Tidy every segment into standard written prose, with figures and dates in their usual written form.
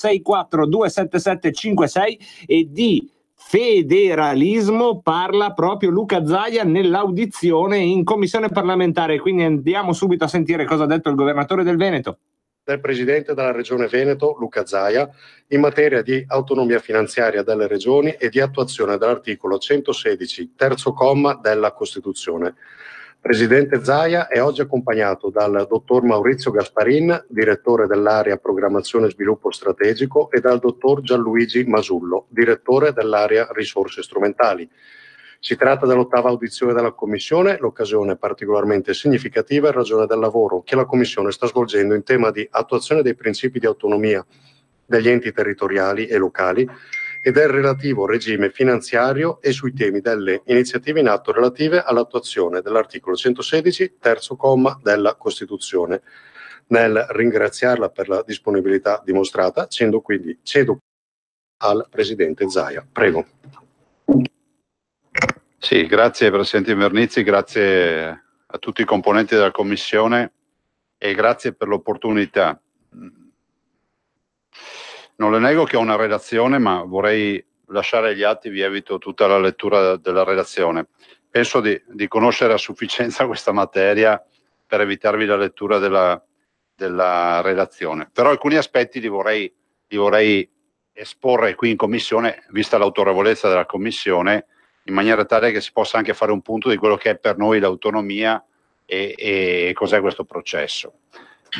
34 277 56 e di federalismo parla proprio Luca Zaia nell'audizione in commissione parlamentare, quindi andiamo subito a sentire cosa ha detto il governatore del Veneto. Del Presidente della Regione Veneto, Luca Zaia, in materia di autonomia finanziaria delle regioni e di attuazione dell'articolo 116, terzo comma della Costituzione. Presidente Zaia è oggi accompagnato dal dottor Maurizio Gasparin, direttore dell'area Programmazione e Sviluppo Strategico, e dal dottor Gianluigi Masullo, direttore dell'area Risorse Strumentali. Si tratta dell'8ª audizione della Commissione, l'occasione è particolarmente significativa in ragione del lavoro che la Commissione sta svolgendo in tema di attuazione dei principi di autonomia degli enti territoriali e locali e del relativo regime finanziario e sui temi delle iniziative in atto relative all'attuazione dell'articolo 116, terzo comma della Costituzione. Nel ringraziarla per la disponibilità dimostrata, cedo al Presidente Zaia. Prego. Sì, grazie Presidente Invernizzi, grazie a tutti i componenti della Commissione e grazie per l'opportunità. Non le nego che ho una relazione, ma vorrei lasciare agli atti, vi evito tutta la lettura della relazione. Penso di conoscere a sufficienza questa materia per evitarvi la lettura della relazione. Però alcuni aspetti li vorrei esporre qui in Commissione, vista l'autorevolezza della Commissione, in maniera tale che si possa anche fare un punto di quello che è per noi l'autonomia e cos'è questo processo.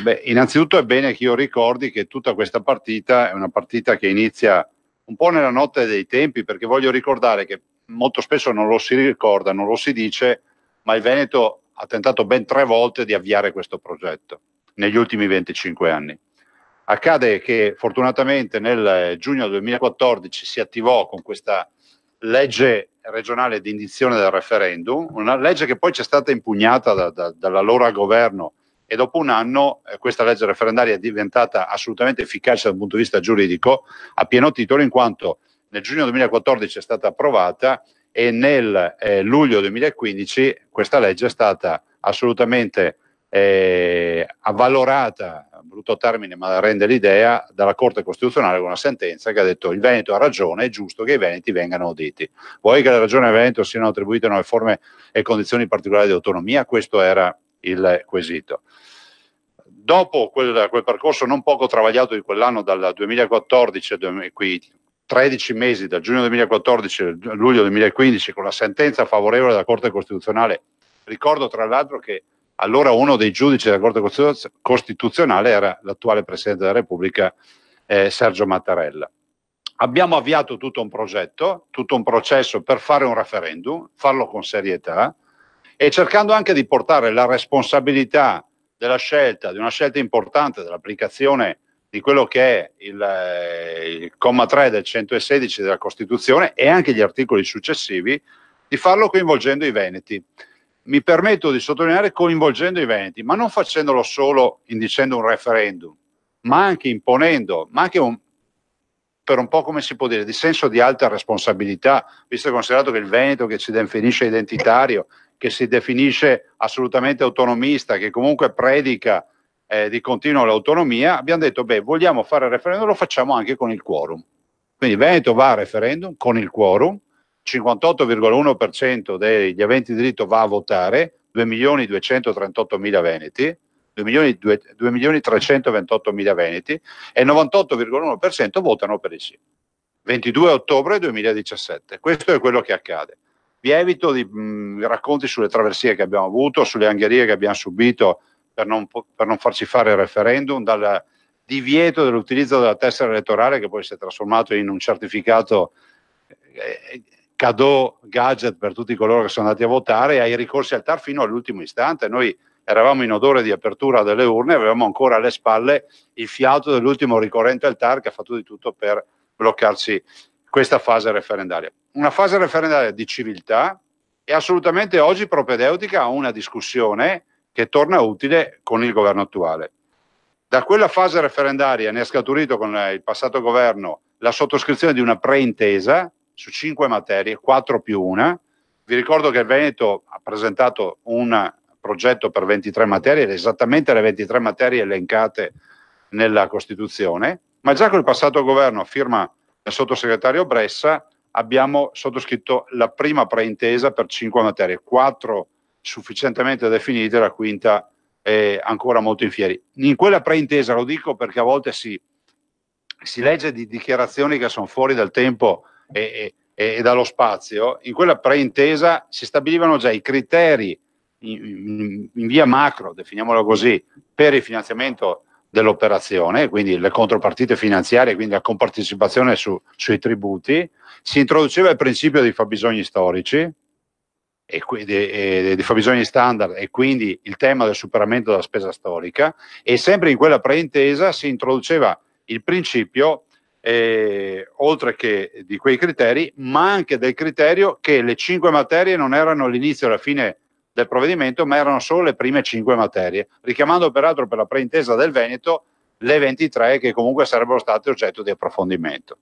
Beh, innanzitutto è bene che io ricordi che tutta questa partita è una partita che inizia un po' nella notte dei tempi, perché voglio ricordare che molto spesso non lo si ricorda, non lo si dice, ma il Veneto ha tentato ben 3 volte di avviare questo progetto negli ultimi 25 anni. Accade che fortunatamente nel giugno 2014 si attivò con questa legge regionale di indizione del referendum, una legge che poi c'è stata impugnata dall'allora governo e dopo un anno questa legge referendaria è diventata assolutamente efficace dal punto di vista giuridico a pieno titolo, in quanto nel giugno 2014 è stata approvata e nel luglio 2015 questa legge è stata assolutamente avvalorata, brutto termine ma rende l'idea, dalla Corte Costituzionale con una sentenza che ha detto il Veneto ha ragione, è giusto che i Veneti vengano auditi. Vuoi che la Regione Veneto siano attribuite nuove forme e condizioni particolari di autonomia? Questo era il quesito. Dopo quel percorso non poco travagliato di quell'anno, dal 2014, quei 13 mesi, dal giugno 2014 al luglio 2015, con la sentenza favorevole della Corte Costituzionale, ricordo tra l'altro che allora uno dei giudici della Corte Costituzionale era l'attuale Presidente della Repubblica Sergio Mattarella. Abbiamo avviato tutto un progetto, tutto un processo per fare un referendum, farlo con serietà e cercando anche di portare la responsabilità della scelta, di una scelta importante dell'applicazione di quello che è il comma 3 del 116 della Costituzione e anche gli articoli successivi, di farlo coinvolgendo i Veneti. Mi permetto di sottolineare coinvolgendo i Veneti, ma non facendolo solo dicendo un referendum, ma anche imponendo, ma anche per un po', come si può dire, di senso di alta responsabilità, visto e considerato che il Veneto, che si definisce identitario, che si definisce assolutamente autonomista, che comunque predica di continuo l'autonomia, abbiamo detto, beh, vogliamo fare il referendum, lo facciamo anche con il quorum. Quindi Veneto va a referendum con il quorum, 58,1% degli aventi diritto va a votare, 2.238.000 veneti, 2.328.000 veneti e il 98,1% votano per il sì. 22 ottobre 2017. Questo è quello che accade. Vi evito di racconti sulle traversie che abbiamo avuto, sulle angherie che abbiamo subito per non farci fare il referendum, dal divieto dell'utilizzo della tessera elettorale che poi si è trasformato in un certificato cadeau gadget per tutti coloro che sono andati a votare, ai ricorsi al TAR fino all'ultimo istante. Noi eravamo in odore di apertura delle urne, avevamo ancora alle spalle il fiato dell'ultimo ricorrente al TAR che ha fatto di tutto per bloccarci questa fase referendaria. Una fase referendaria di civiltà e assolutamente oggi propedeutica a una discussione che torna utile con il governo attuale. Da quella fase referendaria ne è scaturito con il passato governo la sottoscrizione di una preintesa su 5 materie, 4 più 1. Vi ricordo che il Veneto ha presentato un progetto per 23 materie, esattamente le 23 materie elencate nella Costituzione, ma già col passato governo, a firma del sottosegretario Bressa, abbiamo sottoscritto la prima preintesa per 5 materie, 4 sufficientemente definite, la quinta è ancora molto in fieri. In quella preintesa, lo dico perché a volte si legge di dichiarazioni che sono fuori dal tempo e dallo spazio. In quella preintesa si stabilivano già i criteri in via macro, definiamolo così, per il finanziamento dell'operazione, quindi le contropartite finanziarie, quindi la compartecipazione sui tributi. Si introduceva il principio dei fabbisogni storici e quindi di fabbisogni standard, e quindi il tema del superamento della spesa storica, e sempre in quella preintesa si introduceva il principio, oltre che di quei criteri, ma anche del criterio che le 5 materie non erano l'inizio e la fine del provvedimento, ma erano solo le prime 5 materie, richiamando peraltro per la preintesa del Veneto le 23 che comunque sarebbero state oggetto di approfondimento.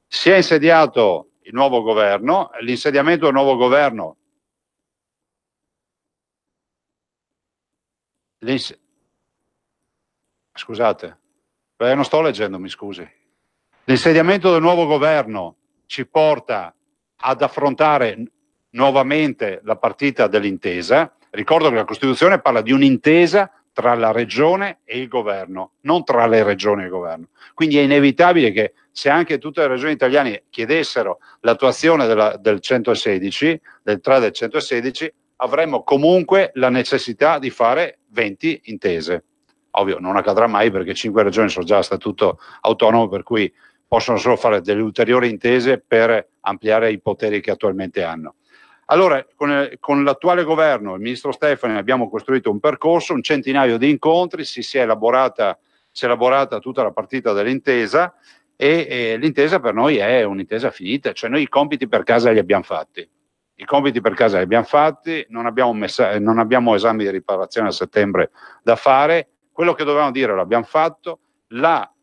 Si è insediato il nuovo governo, l'insediamento del nuovo governo scusate, non sto leggendo, mi scusi. L'insediamento del nuovo governo ci porta ad affrontare nuovamente la partita dell'intesa. Ricordo che la Costituzione parla di un'intesa tra la regione e il governo, non tra le regioni e il governo. Quindi è inevitabile che se anche tutte le regioni italiane chiedessero l'attuazione del 116, del 3 del 116, avremmo comunque la necessità di fare 20 intese. Ovvio, non accadrà mai perché 5 regioni sono già a statuto autonomo, per cui possono solo fare delle ulteriori intese per ampliare i poteri che attualmente hanno. Allora, con l'attuale governo, il ministro Stefani, abbiamo costruito un percorso, un centinaio di incontri, si è elaborata tutta la partita dell'intesa, e l'intesa per noi è un'intesa finita, cioè noi i compiti per casa li abbiamo fatti. I compiti per casa li abbiamo fatti, non abbiamo esami di riparazione a settembre da fare, quello che dovevamo dire l'abbiamo fatto,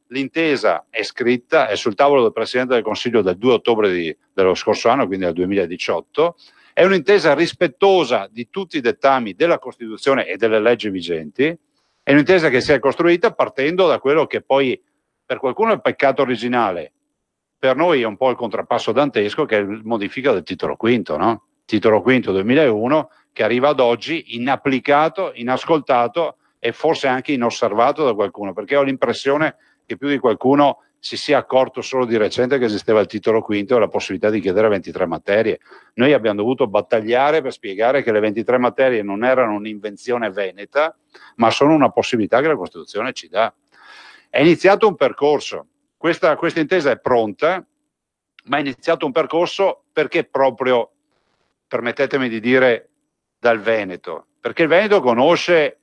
l'intesa è scritta, è sul tavolo del Presidente del Consiglio del 2 ottobre dello scorso anno, quindi del 2018, è un'intesa rispettosa di tutti i dettami della Costituzione e delle leggi vigenti, è un'intesa che si è costruita partendo da quello che poi per qualcuno è il peccato originale, per noi è un po' il contrappasso dantesco, che è la modifica del titolo quinto, no? Titolo quinto 2001, che arriva ad oggi inapplicato, inascoltato e forse anche inosservato da qualcuno, perché ho l'impressione che più di qualcuno si sia accorto solo di recente che esisteva il titolo quinto e la possibilità di chiedere 23 materie. Noi abbiamo dovuto battagliare per spiegare che le 23 materie non erano un'invenzione veneta, ma sono una possibilità che la Costituzione ci dà. È iniziato un percorso. Questa intesa è pronta, ma è iniziato un percorso perché proprio, permettetemi di dire, dal Veneto. Perché il Veneto conosce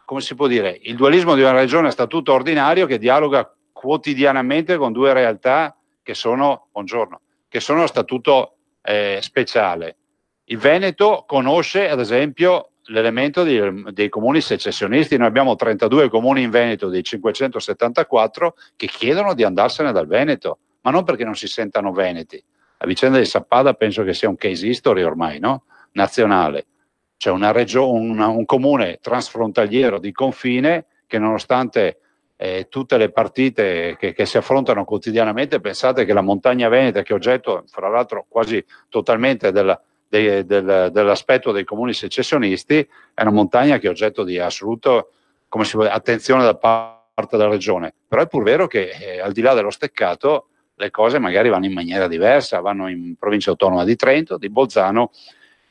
come si può dire, il dualismo di una regione a statuto ordinario che dialoga quotidianamente con due realtà che sono a statuto speciale. Il Veneto conosce, ad esempio, l'elemento dei comuni secessionisti. Noi abbiamo 32 comuni in Veneto dei 574 che chiedono di andarsene dal Veneto, ma non perché non si sentano veneti. La vicenda di Sappada penso che sia un case history ormai, no? Nazionale. C'è un comune transfrontaliero di confine che, nonostante tutte le partite che si affrontano quotidianamente, pensate che la montagna veneta, che è oggetto fra l'altro quasi totalmente dell'aspetto dei comuni secessionisti, è una montagna che è oggetto di assoluto, come si può dire, attenzione da parte della regione. Però è pur vero che al di là dello steccato le cose magari vanno in maniera diversa, vanno in provincia autonoma di Trento, di Bolzano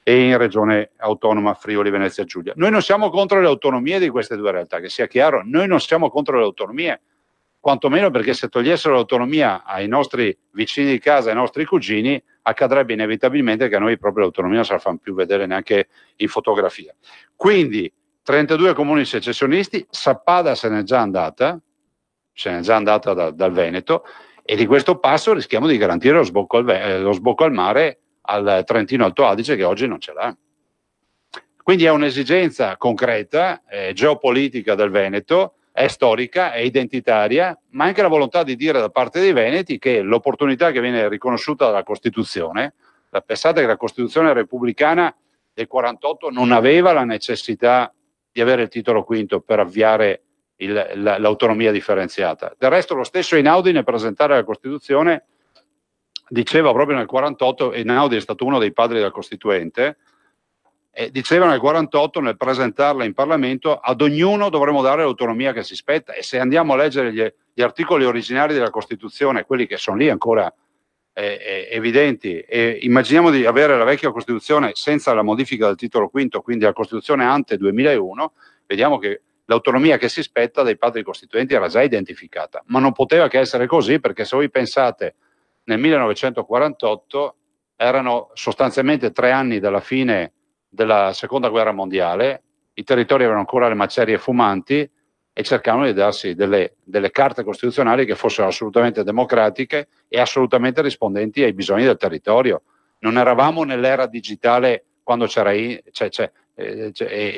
e in regione autonoma Friuli Venezia Giulia. Noi non siamo contro le autonomie di queste due realtà, che sia chiaro, noi non siamo contro le autonomie, quantomeno perché se togliessero l'autonomia ai nostri vicini di casa, ai nostri cugini, accadrebbe inevitabilmente che a noi proprio l'autonomia non se la fanno più vedere neanche in fotografia. Quindi 32 comuni secessionisti, Sappada se n'è già andata dal Veneto, e di questo passo rischiamo di garantire lo sbocco al mare al Trentino Alto Adige, che oggi non ce l'ha. Quindi è un'esigenza concreta, geopolitica del Veneto, è storica, è identitaria, ma anche la volontà di dire da parte dei veneti che l'opportunità che viene riconosciuta dalla Costituzione, pensate che la Costituzione repubblicana del 48 non aveva la necessità di avere il titolo quinto per avviare l'autonomia differenziata. Del resto lo stesso Einaudi nel presentare la Costituzione diceva proprio nel 48, Einaudi è stato uno dei padri della Costituente, diceva nel 48 nel presentarla in Parlamento: ad ognuno dovremo dare l'autonomia che si spetta. E se andiamo a leggere gli articoli originari della Costituzione, quelli che sono lì ancora evidenti, e immaginiamo di avere la vecchia Costituzione senza la modifica del titolo quinto, quindi la Costituzione ante 2001, vediamo che l'autonomia che si spetta dai padri costituenti era già identificata, ma non poteva che essere così, perché se voi pensate nel 1948 erano sostanzialmente 3 anni dalla fine della seconda guerra mondiale, i territori avevano ancora le macerie fumanti e cercavano di darsi delle carte costituzionali che fossero assolutamente democratiche e assolutamente rispondenti ai bisogni del territorio. Non eravamo nell'era digitale quando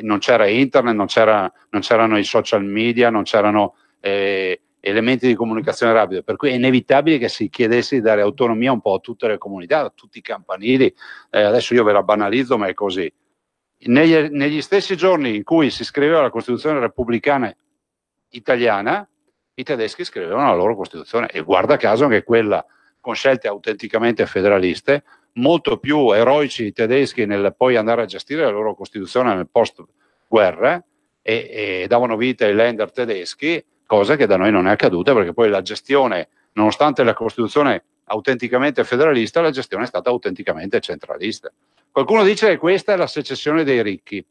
non c'era internet, non c'erano i social media, non c'erano elementi di comunicazione rapida, per cui è inevitabile che si chiedesse di dare autonomia un po' a tutte le comunità, a tutti i campanili. Adesso io ve la banalizzo, ma è così. Negli stessi giorni in cui si scriveva la Costituzione repubblicana italiana, i tedeschi scrivevano la loro Costituzione, e guarda caso anche quella con scelte autenticamente federaliste, molto più eroici i tedeschi nel poi andare a gestire la loro Costituzione nel post-guerra, e davano vita ai Länder tedeschi, cosa che da noi non è accaduta, perché poi la gestione, nonostante la Costituzione autenticamente federalista, la gestione è stata autenticamente centralista. Qualcuno dice che questa è la secessione dei ricchi.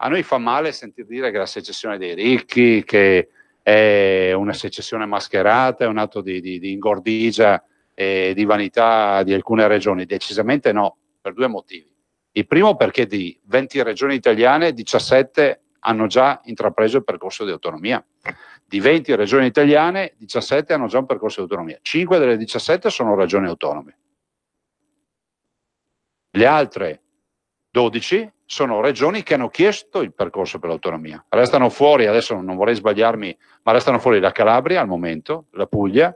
A noi fa male sentir dire che la secessione dei ricchi, che è una secessione mascherata, è un atto di ingordigia e di vanità di alcune regioni. Decisamente no, per 2 motivi. Il primo, perché di 20 regioni italiane, 17 hanno già intrapreso il percorso di autonomia. Di 20 regioni italiane, 17 hanno già un percorso di autonomia. 5 delle 17 sono regioni autonome. Le altre 12 sono regioni che hanno chiesto il percorso per l'autonomia. Restano fuori, adesso non vorrei sbagliarmi, ma restano fuori la Calabria al momento, la Puglia,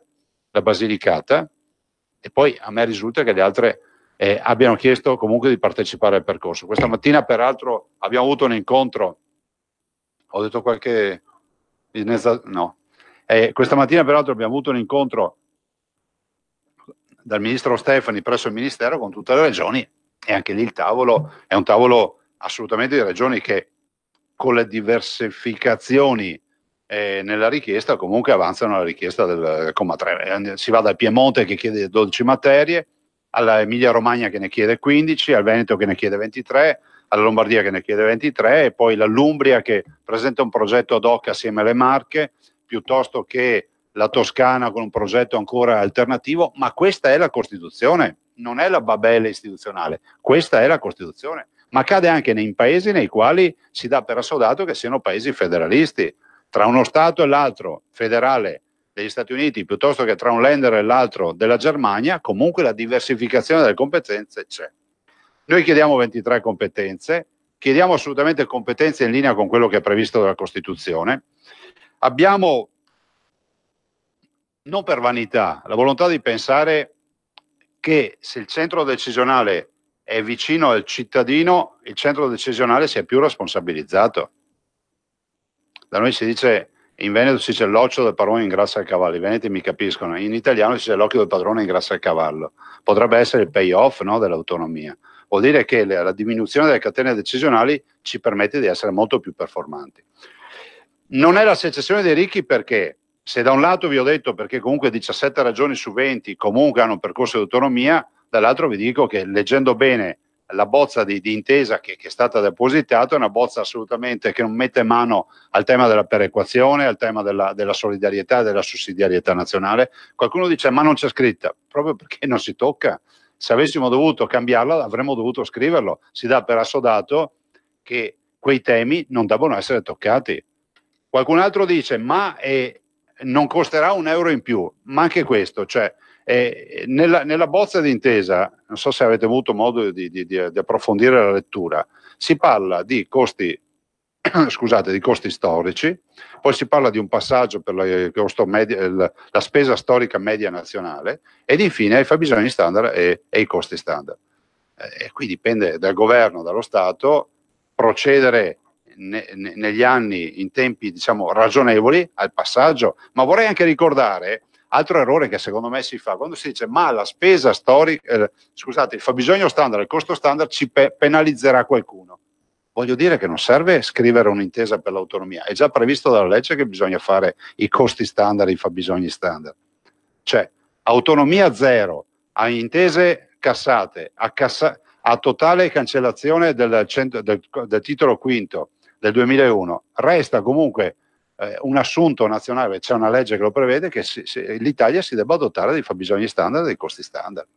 la Basilicata, e poi a me risulta che le altre abbiano chiesto comunque di partecipare al percorso. Questa mattina peraltro abbiamo avuto un incontro, ho detto qualche... no. Questa mattina peraltro abbiamo avuto un incontro dal ministro Stefani presso il Ministero con tutte le regioni, e anche lì il tavolo è un tavolo assolutamente di regioni che con le diversificazioni nella richiesta comunque avanzano la richiesta del comma 3. Si va dal Piemonte che chiede 12 materie, alla Emilia Romagna che ne chiede 15, al Veneto che ne chiede 23, alla Lombardia che ne chiede 23, e poi l'Umbria che presenta un progetto ad hoc assieme alle Marche, piuttosto che la Toscana con un progetto ancora alternativo. Ma questa è la Costituzione, non è la babele istituzionale, questa è la Costituzione. Ma accade anche nei paesi nei quali si dà per assodato che siano paesi federalisti. Tra uno Stato e l'altro federale degli Stati Uniti, piuttosto che tra un Länder e l'altro della Germania, comunque la diversificazione delle competenze c'è. Noi chiediamo 23 competenze, chiediamo assolutamente competenze in linea con quello che è previsto dalla Costituzione. Abbiamo, non per vanità, la volontà di pensare che se il centro decisionale è vicino al cittadino, il centro decisionale si è più responsabilizzato. Da noi si dice, in Veneto si dice l'occhio del padrone ingrassa il cavallo, i veneti mi capiscono, in italiano si dice l'occhio del padrone ingrassa il cavallo. Potrebbe essere il payoff, no, dell'autonomia. Vuol dire che la diminuzione delle catene decisionali ci permette di essere molto più performanti. Non è la secessione dei ricchi perché, se da un lato vi ho detto perché comunque 17 regioni su 20 comunque hanno un percorso di autonomia, dall'altro vi dico che leggendo bene la bozza di intesa che è stata depositata è una bozza assolutamente che non mette mano al tema della perequazione, al tema della solidarietà e della sussidiarietà nazionale. Qualcuno dice ma non c'è scritta, proprio perché non si tocca. Se avessimo dovuto cambiarla avremmo dovuto scriverlo. Si dà per assodato che quei temi non devono essere toccati. Qualcun altro dice ma non costerà €1 in più, ma anche questo, cioè nella bozza di intesa, non so se avete avuto modo di approfondire la lettura, si parla di costi, scusate, di costi storici, poi si parla di un passaggio per la spesa storica media nazionale, ed infine i fabbisogni standard e i costi standard. E qui dipende dal governo, dallo Stato, procedere negli anni, in tempi diciamo ragionevoli, al passaggio. Ma vorrei anche ricordare altro errore che secondo me si fa quando si dice ma la spesa storica, scusate, il fabbisogno standard, il costo standard ci penalizzerà qualcuno. Voglio dire che non serve scrivere un'intesa per l'autonomia, è già previsto dalla legge che bisogna fare i costi standard, i fabbisogni standard. Cioè, autonomia zero, a intese cassate, a totale cancellazione del titolo quinto del 2001, resta comunque un assunto nazionale, c'è una legge che lo prevede, che l'Italia si debba dotare dei fabbisogni standard e dei costi standard,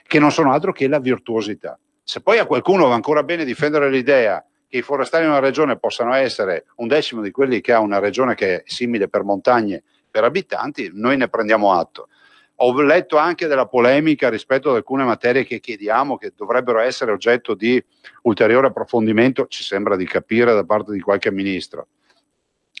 che non sono altro che la virtuosità. Se poi a qualcuno va ancora bene difendere l'idea che i forestali in una regione possano essere 1/10 di quelli che ha una regione che è simile per montagne, per abitanti, noi ne prendiamo atto. Ho letto anche della polemica rispetto ad alcune materie che chiediamo che dovrebbero essere oggetto di ulteriore approfondimento, ci sembra di capire da parte di qualche ministro.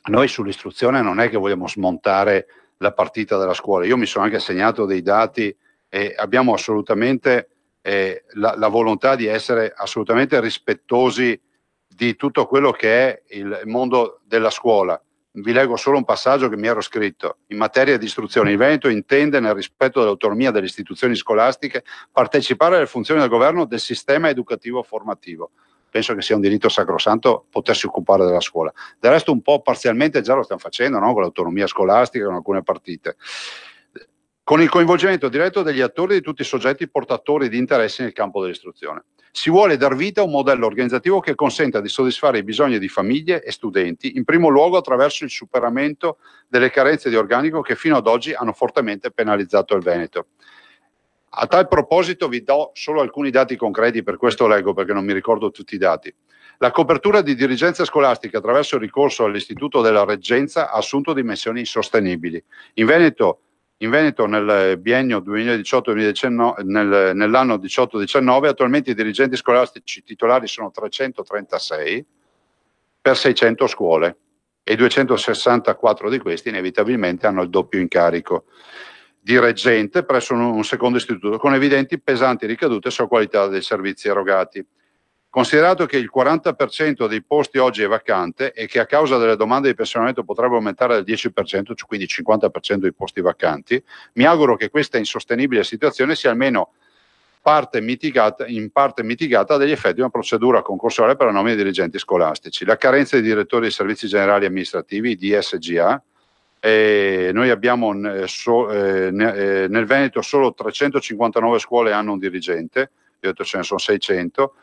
Noi sull'istruzione non è che vogliamo smontare la partita della scuola, io mi sono anche segnato dei dati e abbiamo assolutamente la volontà di essere assolutamente rispettosi di tutto quello che è il mondo della scuola. Vi leggo solo un passaggio che mi ero scritto. In materia di istruzione, il Veneto intende, nel rispetto dell'autonomia delle istituzioni scolastiche, partecipare alle funzioni del governo del sistema educativo formativo. Penso che sia un diritto sacrosanto potersi occupare della scuola. Del resto un po' parzialmente già lo stiamo facendo, no? Con l'autonomia scolastica, con alcune partite. Con il coinvolgimento diretto degli attori e di tutti i soggetti portatori di interessi nel campo dell'istruzione. Si vuole dar vita a un modello organizzativo che consenta di soddisfare i bisogni di famiglie e studenti, in primo luogo attraverso il superamento delle carenze di organico che fino ad oggi hanno fortemente penalizzato il Veneto. A tal proposito vi do solo alcuni dati concreti, per questo leggo perché non mi ricordo tutti i dati. La copertura di dirigenza scolastica attraverso il ricorso all'istituto della reggenza ha assunto dimensioni insostenibili. In Veneto nel biennio 2018-2019, nell'anno 18-19, attualmente i dirigenti scolastici titolari sono 336 per 600 scuole e 264 di questi inevitabilmente hanno il doppio incarico di reggente presso un secondo istituto, con evidenti pesanti ricadute sulla qualità dei servizi erogati. Considerato che il 40% dei posti oggi è vacante e che a causa delle domande di pensionamento potrebbe aumentare del 10%, quindi 50% dei posti vacanti, mi auguro che questa insostenibile situazione sia almeno in parte mitigata dagli effetti di una procedura concorsuale per la nomina di dirigenti scolastici. La carenza di direttori dei servizi generali amministrativi, DSGA, noi abbiamo nel Veneto solo 359 scuole hanno un dirigente, io ho detto ce ne sono 600,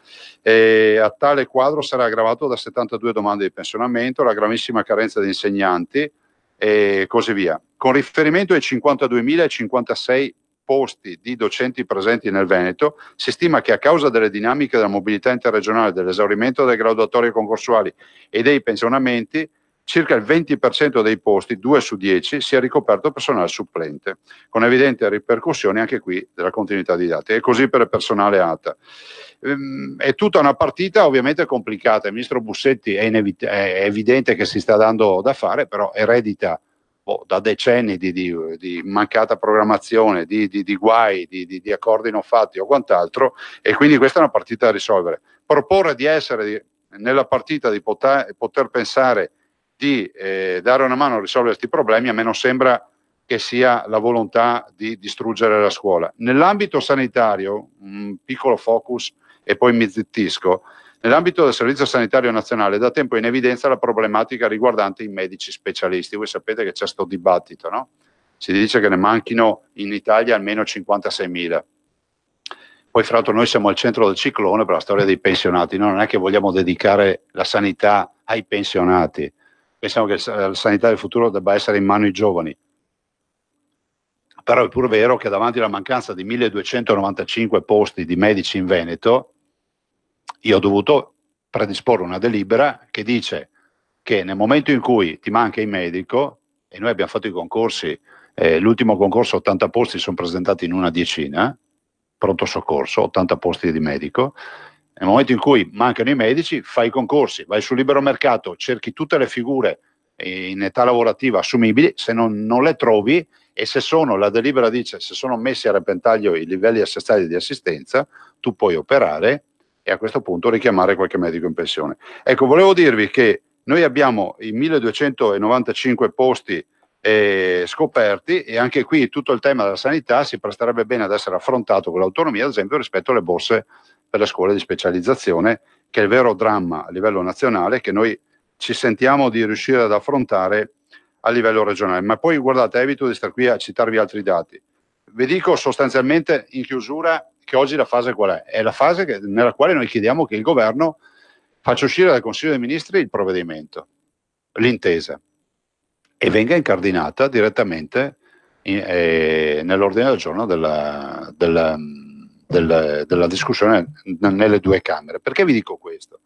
e a tale quadro sarà aggravato da 72 domande di pensionamento, la gravissima carenza di insegnanti e così via. Con riferimento ai 52.056 posti di docenti presenti nel Veneto, si stima che a causa delle dinamiche della mobilità interregionale, dell'esaurimento delle graduatorie concorsuali e dei pensionamenti, circa il 20% dei posti, 2 su 10, sia ricoperto personale supplente, con evidenti ripercussioni anche qui della continuità didattica. E così per il personale ATA. È tutta una partita ovviamente complicata. Il ministro Bussetti è evidente che si sta dando da fare, però eredita da decenni di mancata programmazione, di guai, di accordi non fatti o quant'altro, e quindi questa è una partita da risolvere. Proporre di essere nella partita, di poter pensare di dare una mano a risolvere questi problemi, a me non sembra che sia la volontà di distruggere la scuola. Nell'ambito sanitario, un piccolo focus e poi mi zittisco, nell'ambito del Servizio Sanitario Nazionale da tempo è in evidenza la problematica riguardante i medici specialisti. Voi sapete che c'è questo dibattito, no? Si dice che ne manchino in Italia almeno 56.000. Poi fra l'altro noi siamo al centro del ciclone per la storia dei pensionati, non è che vogliamo dedicare la sanità ai pensionati. Pensiamo che la sanità del futuro debba essere in mano ai giovani. Però è pur vero che davanti alla mancanza di 1295 posti di medici in Veneto, io ho dovuto predisporre una delibera che dice che nel momento in cui ti manca il medico, e noi abbiamo fatto i concorsi, l'ultimo concorso 80 posti sono presentati in una decina, pronto soccorso, 80 posti di medico. Nel momento in cui mancano i medici, fai i concorsi, vai sul libero mercato, cerchi tutte le figure in età lavorativa assumibili, se non le trovi, e se sono, la delibera dice, se sono messi a repentaglio i livelli essenziali di assistenza, tu puoi operare e a questo punto richiamare qualche medico in pensione. Ecco, volevo dirvi che noi abbiamo i 1295 posti scoperti, e anche qui tutto il tema della sanità si presterebbe bene ad essere affrontato con l'autonomia, ad esempio rispetto alle borse per le scuole di specializzazione, che è il vero dramma a livello nazionale che noi ci sentiamo di riuscire ad affrontare a livello regionale. Ma poi guardate, evito di stare qui a citarvi altri dati. Vi dico sostanzialmente in chiusura che oggi la fase qual è? È la fase nella quale noi chiediamo che il governo faccia uscire dal Consiglio dei Ministri il provvedimento, l'intesa, e venga incardinata direttamente nell'ordine del giorno della discussione nelle due Camere. Perché vi dico questo?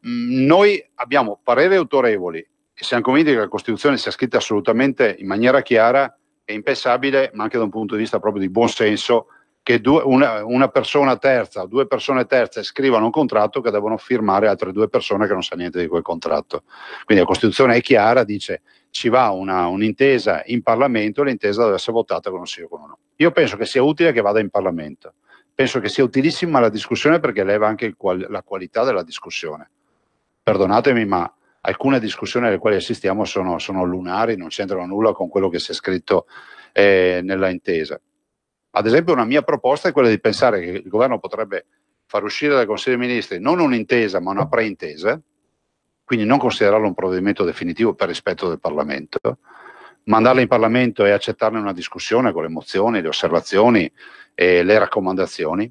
Noi abbiamo pareri autorevoli e siamo convinti che la Costituzione sia scritta assolutamente in maniera chiara e impensabile, ma anche da un punto di vista proprio di buon senso, che una persona terza o due persone terze scrivano un contratto che devono firmare altre due persone che non sanno niente di quel contratto. Quindi la Costituzione è chiara, dice ci va un'intesa in Parlamento, l'intesa deve essere votata con un sì o con un no. Io penso che sia utile che vada in Parlamento, penso che sia utilissima la discussione perché eleva anche la qualità della discussione. Perdonatemi, ma alcune discussioni alle quali assistiamo sono lunari, non c'entrano nulla con quello che si è scritto nella intesa. Ad esempio una mia proposta è quella di pensare che il governo potrebbe far uscire dal Consiglio dei Ministri non un'intesa ma una preintesa, quindi non considerarlo un provvedimento definitivo per rispetto del Parlamento, mandarla in Parlamento e accettarne una discussione con le mozioni, le osservazioni e le raccomandazioni,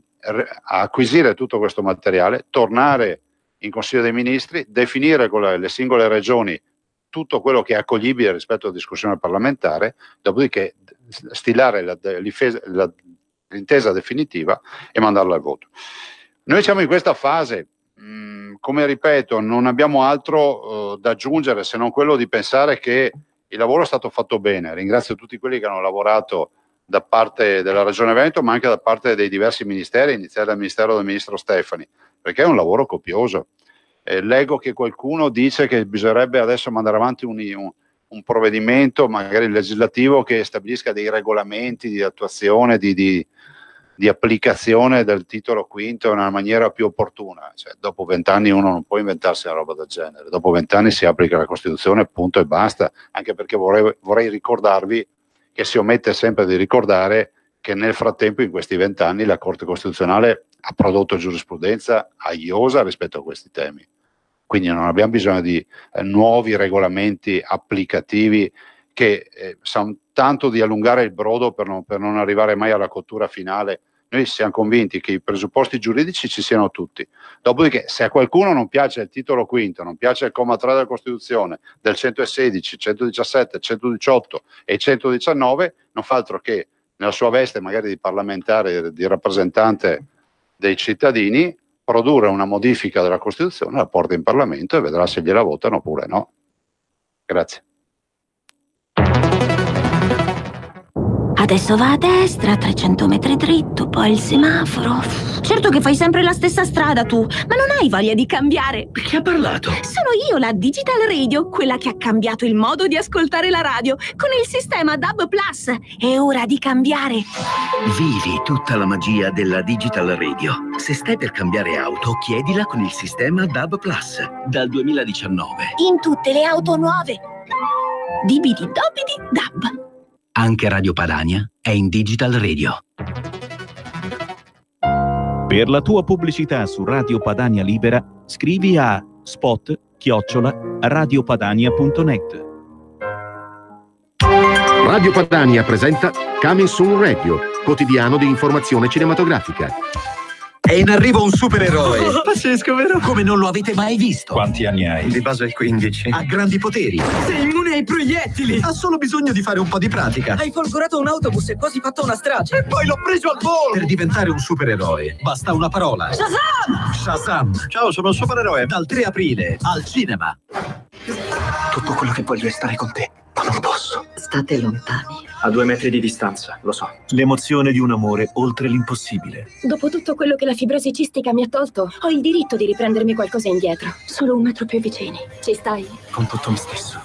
acquisire tutto questo materiale, tornare in Consiglio dei Ministri, definire con le singole regioni tutto quello che è accoglibile rispetto alla discussione parlamentare, dopodiché stilare l'intesa definitiva e mandarla al voto. Noi siamo in questa fase, come ripeto, non abbiamo altro da aggiungere se non quello di pensare che il lavoro è stato fatto bene. Ringrazio tutti quelli che hanno lavorato da parte della Regione Veneto, ma anche da parte dei diversi ministeri, iniziare dal Ministero del Ministro Stefani, perché è un lavoro copioso. Leggo che qualcuno dice che bisognerebbe adesso mandare avanti un provvedimento, magari legislativo, che stabilisca dei regolamenti di attuazione, di applicazione del titolo quinto in una maniera più opportuna. Cioè, dopo 20 anni uno non può inventarsi una roba del genere, dopo 20 anni si applica la Costituzione, punto e basta, anche perché vorrei ricordarvi che si omette sempre di ricordare che nel frattempo, in questi 20 anni, la Corte Costituzionale ha prodotto giurisprudenza aiosa rispetto a questi temi. Quindi non abbiamo bisogno di nuovi regolamenti applicativi che sanno tanto di allungare il brodo per non arrivare mai alla cottura finale. Noi siamo convinti che i presupposti giuridici ci siano tutti. Dopodiché, se a qualcuno non piace il titolo quinto, non piace il comma 3 della Costituzione, del 116, 117, 118 e 119, non fa altro che, nella sua veste magari di parlamentare, di rappresentante dei cittadini, produrre una modifica della Costituzione, la porta in Parlamento e vedrà se gliela votano oppure no. Grazie. Adesso va a destra, 300 metri dritto, poi il semaforo. Certo che fai sempre la stessa strada tu, ma non hai voglia di cambiare. Chi ha parlato? Sono io, la Digital Radio, quella che ha cambiato il modo di ascoltare la radio con il sistema DAB+. È ora di cambiare. Vivi tutta la magia della Digital Radio. Se stai per cambiare auto, chiedila con il sistema DAB+. Dal 2019. In tutte le auto nuove. Dibidi dobidi DAB. Anche Radio Padania è in Digital Radio. Per la tua pubblicità su Radio Padania Libera, scrivi a spot@radiopadania.net. Radio Padania presenta Coming Soon Radio, quotidiano di informazione cinematografica. È in arrivo un supereroe. Oh, pazzesco, vero? Come non lo avete mai visto. Quanti anni hai? Di base 15. Ha grandi poteri. Sei immune ai proiettili. Ha solo bisogno di fare un po' di pratica. Hai folgorato un autobus e quasi fatto una strage. E poi l'ho preso al volo. Per diventare un supereroe basta una parola. Shazam! Shazam. Ciao, sono un supereroe. Dal 3 aprile al cinema. Tutto quello che voglio è stare con te, ma non posso. State lontani. A 2 metri di distanza, lo so. L'emozione di un amore oltre l'impossibile. Dopo tutto quello che la fibrosi cistica mi ha tolto, ho il diritto di riprendermi qualcosa indietro. Solo 1 metro più vicini. Ci stai? Con tutto me stesso.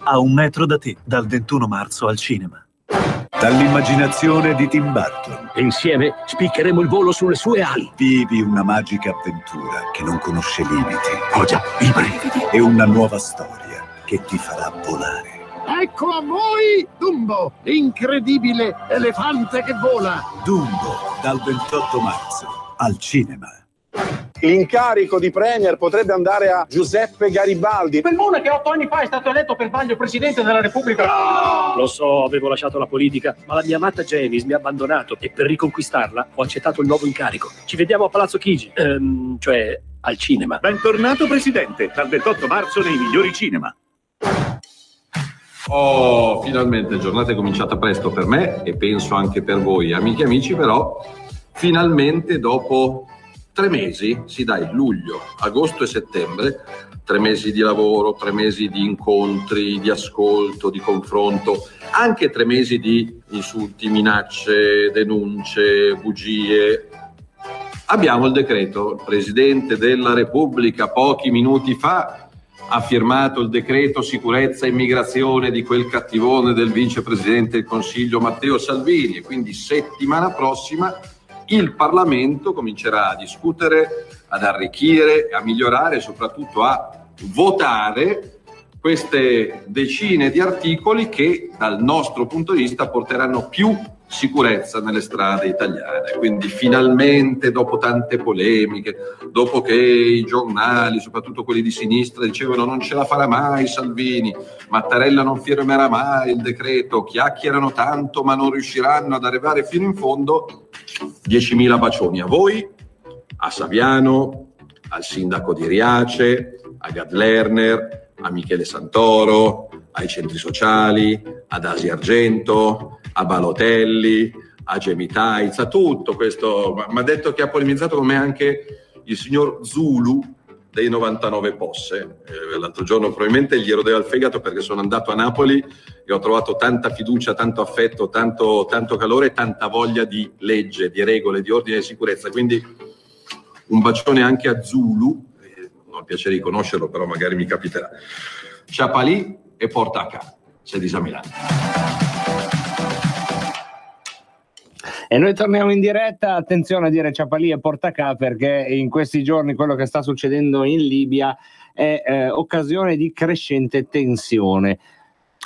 A 1 metro da te, dal 21 marzo al cinema. Dall'immaginazione di Tim Burton. Insieme spiccheremo il volo sulle sue ali. Vivi una magica avventura che non conosce limiti. Ho già i brividi. E una nuova storia che ti farà volare. Ecco a voi Dumbo, l'incredibile elefante che vola. Dumbo, dal 28 marzo, al cinema. L'incarico di premier potrebbe andare a Giuseppe Garibaldi. Quell'uomo che 8 anni fa è stato eletto per sbaglio Presidente della Repubblica. No! Lo so, avevo lasciato la politica, ma la mia amata Janice mi ha abbandonato e per riconquistarla ho accettato il nuovo incarico. Ci vediamo a Palazzo Chigi, cioè al cinema. Bentornato Presidente, dal 28 marzo nei migliori cinema. Oh, finalmente giornata è cominciata presto per me e penso anche per voi, amiche e amici, però finalmente dopo 3 mesi, sì dai, luglio, agosto e settembre, 3 mesi di lavoro, 3 mesi di incontri, di ascolto, di confronto, anche 3 mesi di insulti, minacce, denunce, bugie. Abbiamo il decreto. Il Presidente della Repubblica pochi minuti fa ha firmato il decreto sicurezza e immigrazione di quel cattivone del vicepresidente del Consiglio Matteo Salvini e quindi settimana prossima il Parlamento comincerà a discutere, ad arricchire, a migliorare e soprattutto a votare queste decine di articoli che dal nostro punto di vista porteranno più sicurezza nelle strade italiane. Quindi finalmente, dopo tante polemiche, dopo che i giornali, soprattutto quelli di sinistra, dicevano non ce la farà mai Salvini, Mattarella non firmerà mai il decreto, chiacchierano tanto ma non riusciranno ad arrivare fino in fondo, 10.000 bacioni a voi, a Saviano, al sindaco di Riace, a Gad Lerner, a Michele Santoro, ai centri sociali, ad Asia Argento, a Balotelli, a Gemitaiz, a tutto questo. Mi ha detto che ha polemizzato con me anche il signor Zulu dei 99 Posse. L'altro giorno probabilmente gli rodeva il fegato perché sono andato a Napoli e ho trovato tanta fiducia, tanto affetto, tanto calore e tanta voglia di legge, di regole, di ordine e sicurezza. Quindi un bacione anche a Zulu, non ho il piacere di conoscerlo, però magari mi capiterà. Ciapalì e porta a casa, se disamina. E noi torniamo in diretta, attenzione a dire Ciapalì e Portacà perché in questi giorni quello che sta succedendo in Libia è occasione di crescente tensione.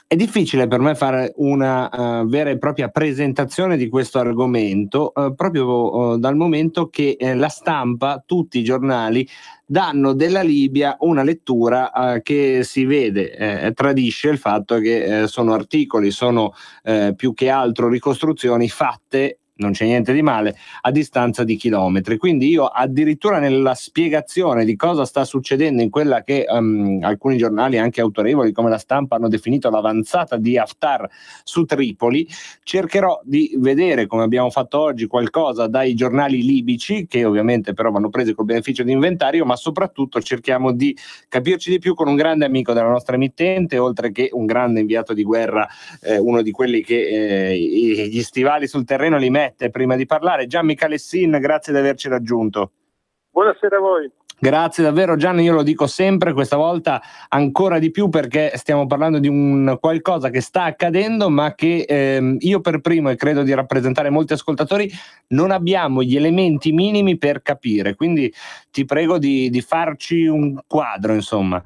È difficile per me fare una vera e propria presentazione di questo argomento proprio dal momento che la stampa, tutti i giornali danno della Libia una lettura che si vede, tradisce il fatto che sono articoli, sono più che altro ricostruzioni fatte, non c'è niente di male, a distanza di chilometri. Quindi io addirittura nella spiegazione di cosa sta succedendo in quella che alcuni giornali anche autorevoli come La Stampa hanno definito l'avanzata di Haftar su Tripoli, cercherò di vedere, come abbiamo fatto oggi, qualcosa dai giornali libici, che ovviamente però vanno presi col beneficio di inventario, ma soprattutto cerchiamo di capirci di più con un grande amico della nostra emittente, oltre che un grande inviato di guerra, uno di quelli che gli stivali sul terreno li mette prima di parlare. Gianni Calessin, grazie di averci raggiunto. Buonasera a voi. Grazie davvero Gianni, io lo dico sempre, questa volta ancora di più perché stiamo parlando di un qualcosa che sta accadendo ma che io per primo, e credo di rappresentare molti ascoltatori, non abbiamo gli elementi minimi per capire, quindi ti prego di farci un quadro, insomma.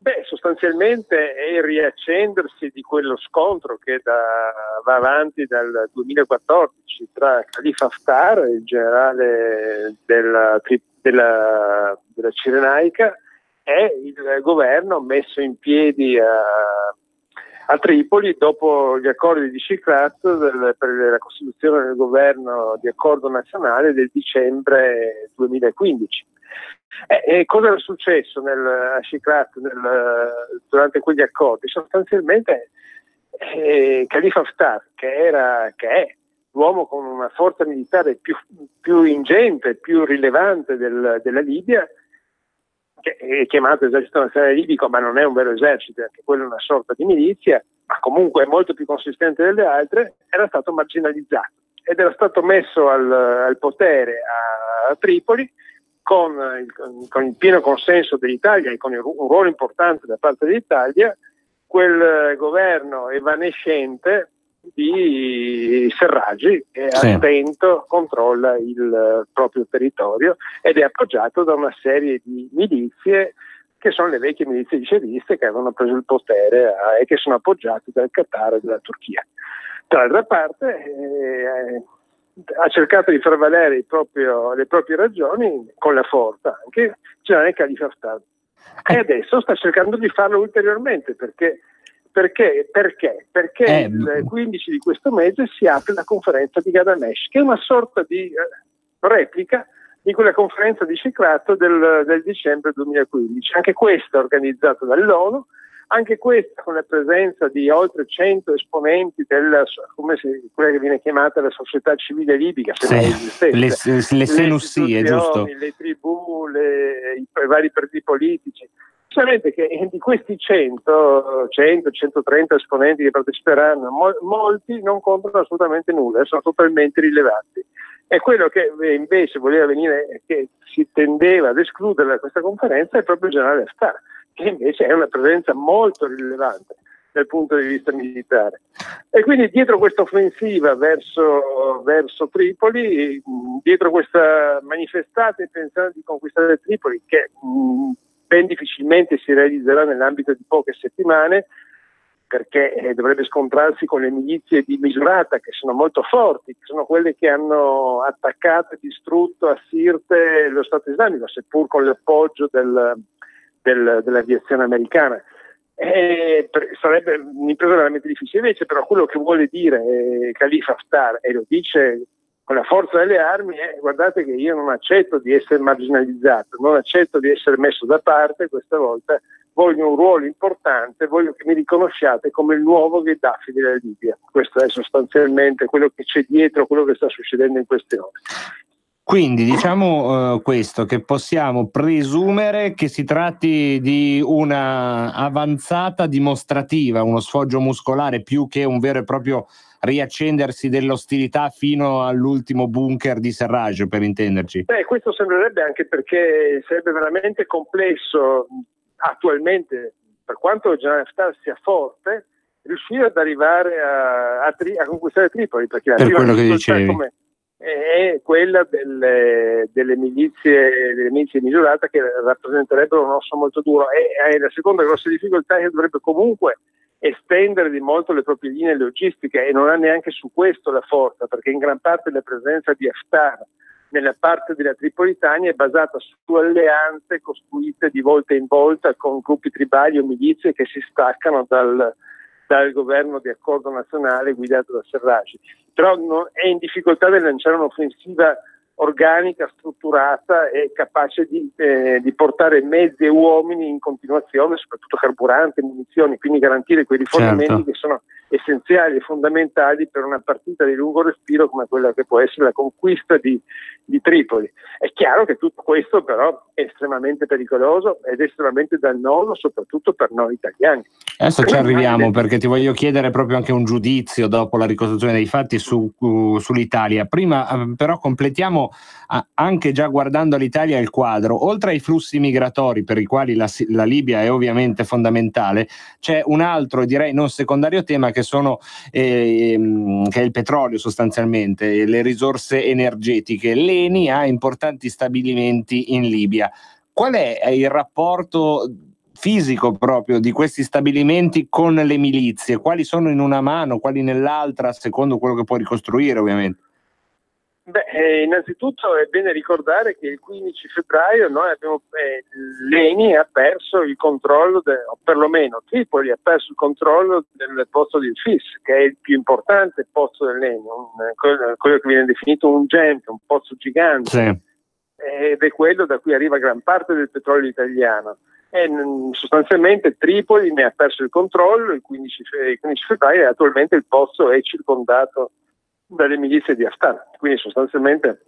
Beh, sostanzialmente è il riaccendersi di quello scontro che va avanti dal 2014 tra Khalifa Haftar, il generale della Cirenaica, e il governo messo in piedi a Tripoli dopo gli accordi di Shikrat per la costituzione del governo di accordo nazionale del dicembre 2015. Cosa era successo a Shikrat durante quegli accordi? Sostanzialmente Khalifa Haftar, che è l'uomo con una forza militare più ingente, più rilevante della Libia, che è chiamato esercito nazionale libico, ma non è un vero esercito, anche quello è una sorta di milizia, ma comunque è molto più consistente delle altre, era stato marginalizzato ed era stato messo al potere a Tripoli con il pieno consenso dell'Italia e con un ruolo importante da parte dell'Italia. Quel governo evanescente di Serraj, che è attento, controlla il proprio territorio ed è appoggiato da una serie di milizie che sono le vecchie milizie jihadiste che avevano preso il potere e che sono appoggiate dal Qatar e dalla Turchia. Dall'altra parte ha cercato di far valere le proprie ragioni con la forza, anche il generale Khalifa Haftar. E adesso sta cercando di farlo ulteriormente perché il 15 di questo mese si apre la conferenza di Gadamesh, che è una sorta di replica di quella conferenza di Ciclato del dicembre 2015. Anche questa organizzata dall'ONU, anche questa con la presenza di oltre 100 esponenti quella che viene chiamata la società civile libica, le senussie, giusto? Le tribù, i vari partiti politici. Sapete che di questi 100-130 esponenti che parteciperanno, molti non contano assolutamente nulla, sono totalmente rilevanti. E quello che invece voleva venire, che si tendeva ad escludere da questa conferenza, è proprio il generale Haftar, che invece è una presenza molto rilevante dal punto di vista militare. E quindi dietro questa offensiva verso Tripoli, dietro questa manifestata intenzione di conquistare Tripoli, che ben difficilmente si realizzerà nell'ambito di poche settimane, perché dovrebbe scontrarsi con le milizie di Misurata, che sono molto forti, che sono quelle che hanno attaccato e distrutto a Sirte lo Stato islamico, seppur con l'appoggio dell'aviazione americana. Sarebbe un'impresa veramente difficile. Invece però quello che vuole dire Khalifa Haftar, e lo dice con la forza delle armi, è: guardate che io non accetto di essere marginalizzato, non accetto di essere messo da parte, questa volta voglio un ruolo importante, voglio che mi riconosciate come il nuovo Gheddafi della Libia. Questo è sostanzialmente quello che c'è dietro, quello che sta succedendo in queste ore. Quindi diciamo questo, che possiamo presumere che si tratti di una avanzata dimostrativa, uno sfoggio muscolare, più che un vero e proprio riaccendersi dell'ostilità fino all'ultimo bunker di Serraj, per intenderci. Questo sembrerebbe, anche perché sarebbe veramente complesso attualmente, per quanto il generale Haftar sia forte, riuscire ad arrivare a conquistare Tripoli, perché la prima quello che dicevi è quella delle milizie misurate, che rappresenterebbero un osso molto duro, e la seconda grossa difficoltà è che dovrebbe comunque estendere di molto le proprie linee logistiche, e non ha neanche su questo la forza, perché in gran parte la presenza di Haftar nella parte della Tripolitania è basata su alleanze costruite di volta in volta con gruppi tribali o milizie che si staccano dal governo di accordo nazionale guidato da Serraj. Però è in difficoltà di lanciare un'offensiva organica, strutturata e capace di portare mezzi e uomini in continuazione, soprattutto carburante, munizioni, quindi garantire quei rifornimenti che sono essenziali e fondamentali per una partita di lungo respiro come quella che può essere la conquista di Tripoli. È chiaro che tutto questo però è estremamente pericoloso ed estremamente dannoso, soprattutto per noi italiani. Adesso ci arriviamo, perché ti voglio chiedere proprio anche un giudizio dopo la ricostruzione dei fatti sull'Italia. Prima però completiamo anche già guardando all'Italia il quadro. Oltre ai flussi migratori, per i quali la Libia è ovviamente fondamentale, c'è un altro, direi non secondario tema, che è il petrolio, sostanzialmente, le risorse energetiche. L'ENI ha importanti stabilimenti in Libia. Qual è il rapporto fisico proprio di questi stabilimenti con le milizie? Quali sono in una mano, quali nell'altra, secondo quello che può ricostruire, ovviamente? Innanzitutto è bene ricordare che il 15 febbraio l'ENI ha perso il controllo, o perlomeno Tripoli ha perso il controllo del pozzo di Fis, che è il più importante pozzo dell'ENI, quello che viene definito un GEM, un pozzo gigante, ed è quello da cui arriva gran parte del petrolio italiano. E sostanzialmente Tripoli ne ha perso il controllo il 15 febbraio, e attualmente il pozzo è circondato dalle milizie di Haftar, quindi sostanzialmente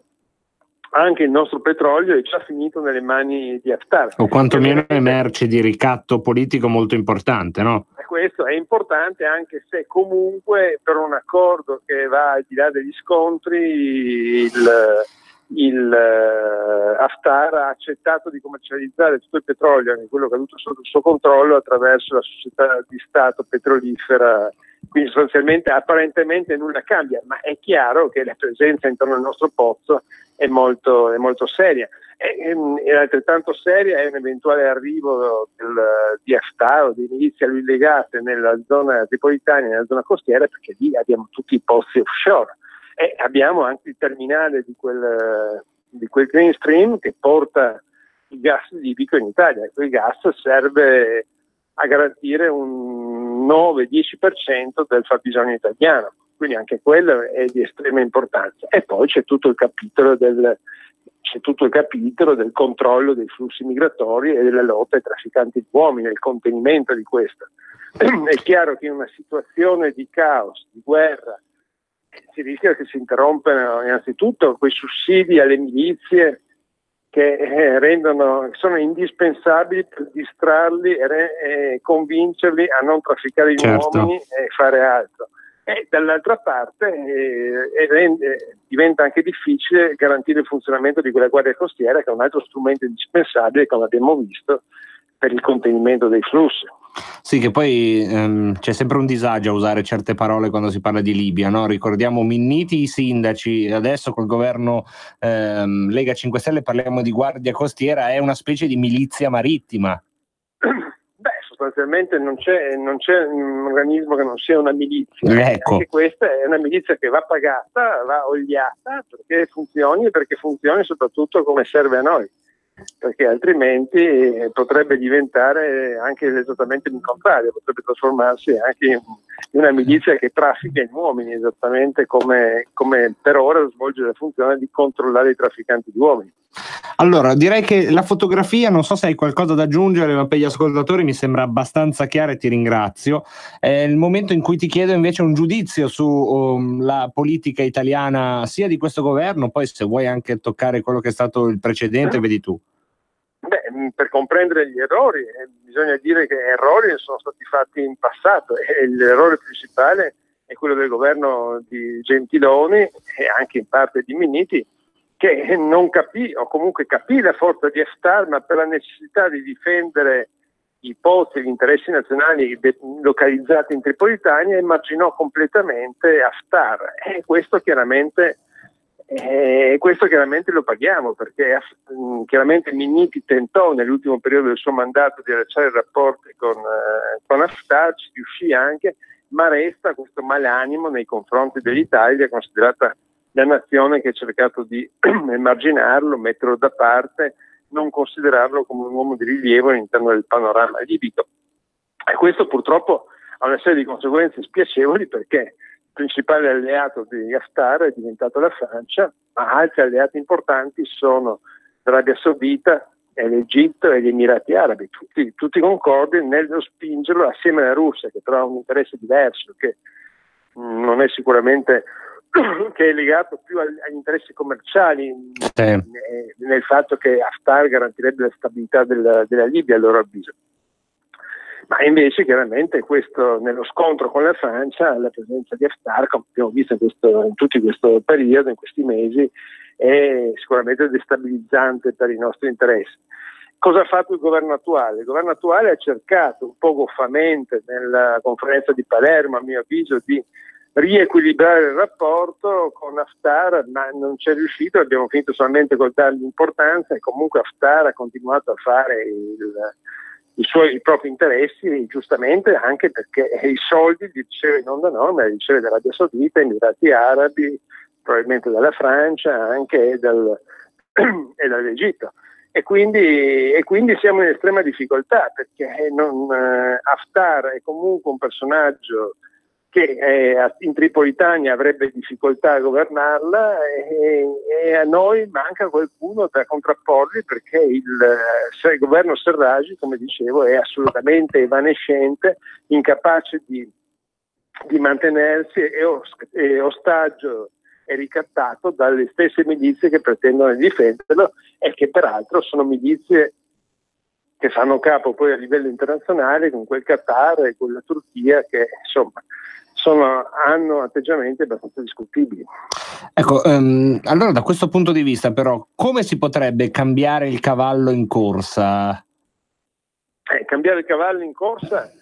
anche il nostro petrolio è già finito nelle mani di Haftar. O quantomeno è merce di ricatto politico molto importante, no? Questo è importante, anche se comunque per un accordo che va al di là degli scontri Haftar ha accettato di commercializzare tutto il petrolio, quello che ha avuto sotto il suo controllo, attraverso la società di Stato petrolifera quindi sostanzialmente apparentemente nulla cambia, ma è chiaro che la presenza intorno al nostro pozzo è molto seria. È altrettanto seria è un eventuale arrivo di Haftar o di milizie a lui legate nella zona tripolitana, nella zona costiera, perché lì abbiamo tutti i pozzi offshore e abbiamo anche il terminale di quel Green Stream che porta il gas libico in Italia. Quel gas serve a garantire un 9-10% del fabbisogno italiano, quindi anche quello è di estrema importanza. E poi c'è tutto il capitolo del controllo dei flussi migratori e della lotta ai trafficanti di uomini, il contenimento di questo. È chiaro che in una situazione di caos, di guerra, si rischia che si interrompano innanzitutto quei sussidi alle milizie che sono indispensabili per distrarli e convincerli a non trafficare gli uomini e fare altro. E dall'altra parte diventa anche difficile garantire il funzionamento di quella guardia costiera, che è un altro strumento indispensabile, come abbiamo visto, per il contenimento dei flussi. Sì, che poi c'è sempre un disagio a usare certe parole quando si parla di Libia, no? Ricordiamo Minniti, i sindaci, adesso col governo Lega 5 Stelle parliamo di guardia costiera, è una specie di milizia marittima. Sostanzialmente non c'è un organismo che non sia una milizia. Ecco. Anche questa è una milizia che va pagata, va oliata perché funzioni soprattutto come serve a noi, perché altrimenti potrebbe diventare anche esattamente il contrario, potrebbe trasformarsi anche in una milizia che traffica in uomini, esattamente come per ora svolge la funzione di controllare i trafficanti di uomini. Allora, direi che la fotografia, non so se hai qualcosa da aggiungere, ma per gli ascoltatori mi sembra abbastanza chiara e ti ringrazio. È il momento in cui ti chiedo invece un giudizio su la politica italiana, sia di questo governo, poi se vuoi anche toccare quello che è stato il precedente, vedi tu. Per comprendere gli errori bisogna dire che errori sono stati fatti in passato e l'errore principale è quello del governo di Gentiloni e anche in parte di Minniti, che non capì, o comunque capì la forza di Haftar, ma per la necessità di difendere i pozzi e gli interessi nazionali localizzati in Tripolitania emarginò completamente Haftar e questo chiaramente lo paghiamo, perché chiaramente Minniti tentò nell'ultimo periodo del suo mandato di allacciare rapporti con Haftar, ci riuscì anche, ma resta questo malanimo nei confronti dell'Italia, considerata la nazione che ha cercato di emarginarlo, metterlo da parte, non considerarlo come un uomo di rilievo all'interno del panorama libico. E questo purtroppo ha una serie di conseguenze spiacevoli, perché il principale alleato di Haftar è diventato la Francia, ma altri alleati importanti sono l'Arabia Saudita, e l'Egitto e gli Emirati Arabi, tutti concordi nello spingerlo assieme alla Russia, che però ha un interesse diverso, che non è sicuramente che è legato più agli interessi commerciali, nel fatto che Haftar garantirebbe la stabilità della Libia a loro avviso. Ma invece chiaramente nello scontro con la Francia, la presenza di Haftar, come abbiamo visto in tutto questo periodo, in questi mesi, è sicuramente destabilizzante per i nostri interessi. Cosa ha fatto il governo attuale? Il governo attuale ha cercato un po' goffamente nella conferenza di Palermo, a mio avviso, di riequilibrare il rapporto con Haftar, ma non ci è riuscito, abbiamo finito solamente col dargli importanza, e comunque Haftar ha continuato a fare i propri interessi, giustamente, anche perché i soldi li riceve non da noi, ma li riceve dall'Arabia Saudita, Emirati Arabi, probabilmente dalla Francia, anche e dall'Egitto. E quindi siamo in estrema difficoltà, perché Haftar è comunque un personaggio che in Tripolitania avrebbe difficoltà a governarla, e a noi manca qualcuno da contrapporli, perché il governo Serraj, come dicevo, è assolutamente evanescente, incapace di mantenersi, è ostaggio e ricattato dalle stesse milizie che pretendono di difenderlo, e che peraltro sono milizie che fanno capo poi a livello internazionale con quel Qatar e con la Turchia, che insomma hanno atteggiamenti abbastanza discutibili. Ecco, allora da questo punto di vista però come si potrebbe cambiare il cavallo in corsa? Cambiare il cavallo in corsa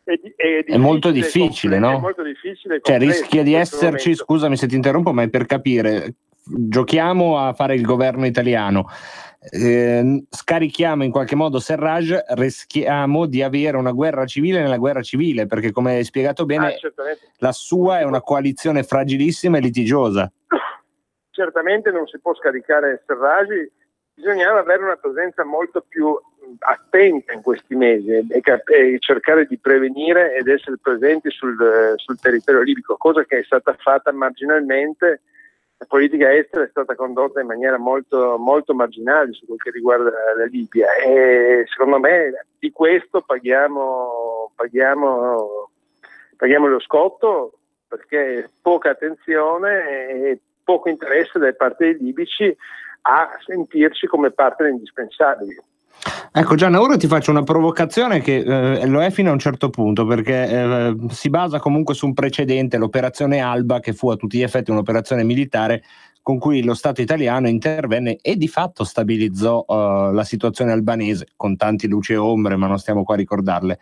È molto difficile, no? È molto difficile. Cioè rischia di esserci, momento. scusami se ti interrompo, ma è per capire, giochiamo a fare il governo italiano, scarichiamo in qualche modo Serraj, rischiamo di avere una guerra civile nella guerra civile, perché come hai spiegato bene la sua è una coalizione fragilissima e litigiosa. Certamente non si può scaricare Serraj, bisognava avere una presenza molto più attenta in questi mesi e cercare di prevenire ed essere presenti sul territorio libico, cosa che è stata fatta marginalmente. La politica estera è stata condotta in maniera molto, molto marginale su quel che riguarda la Libia, e secondo me di questo paghiamo lo scotto, perché poca attenzione e poco interesse da parte dei libici a sentirci come partner indispensabili. Ecco Gianna, ora ti faccio una provocazione che lo è fino a un certo punto, perché si basa comunque su un precedente, l'operazione Alba, che fu a tutti gli effetti un'operazione militare con cui lo Stato italiano intervenne e di fatto stabilizzò la situazione albanese, con tanti luci e ombre, ma non stiamo qua a ricordarle.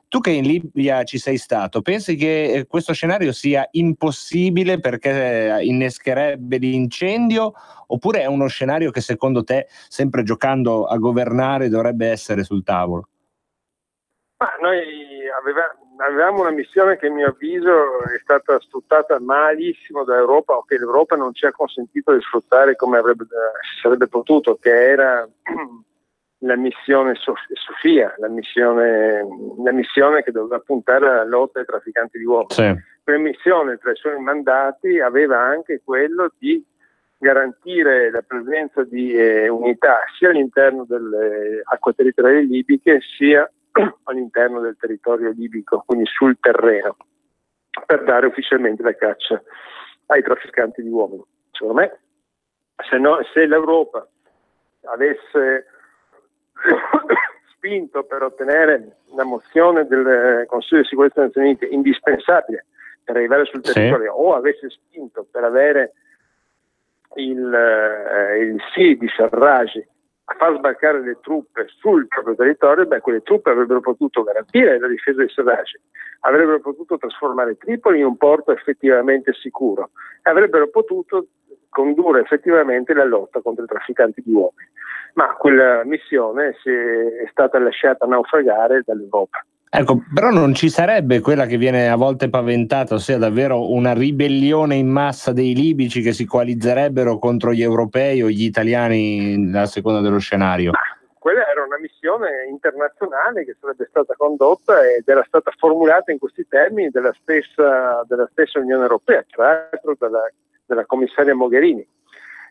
Tu che in Libia ci sei stato, pensi che questo scenario sia impossibile perché innescherebbe l'incendio, oppure è uno scenario che secondo te, sempre giocando a governare, dovrebbe essere sul tavolo? Ma noi avevamo una missione che a mio avviso è stata sfruttata malissimo dall'Europa, o che l'Europa non ci ha consentito di sfruttare come sarebbe potuto, che era la missione Sofia, la missione che doveva puntare alla lotta ai trafficanti di uomini. Sì. Quella missione, tra i suoi mandati, aveva anche quello di garantire la presenza di unità sia all'interno delle acque territoriali libiche sia all'interno del territorio libico, quindi sul terreno, per dare ufficialmente la caccia ai trafficanti di uomini. Secondo me, se l'Europa avesse spinto per ottenere la mozione del Consiglio di Sicurezza delle Nazioni Unite indispensabile per arrivare sul territorio, o avesse spinto per avere il sì di Sarraj a far sbarcare le truppe sul proprio territorio, quelle truppe avrebbero potuto garantire la difesa di Sarraj, avrebbero potuto trasformare Tripoli in un porto effettivamente sicuro e avrebbero potuto condurre effettivamente la lotta contro i trafficanti di uomini. Ma quella missione è stata lasciata naufragare dall'Europa. Ecco, però non ci sarebbe quella che viene a volte paventata, ossia davvero una ribellione in massa dei libici che si coalizzerebbero contro gli europei o gli italiani a seconda dello scenario? Quella era una missione internazionale che sarebbe stata condotta ed era stata formulata in questi termini dalla stessa Unione Europea, tra l'altro dalla commissaria Mogherini.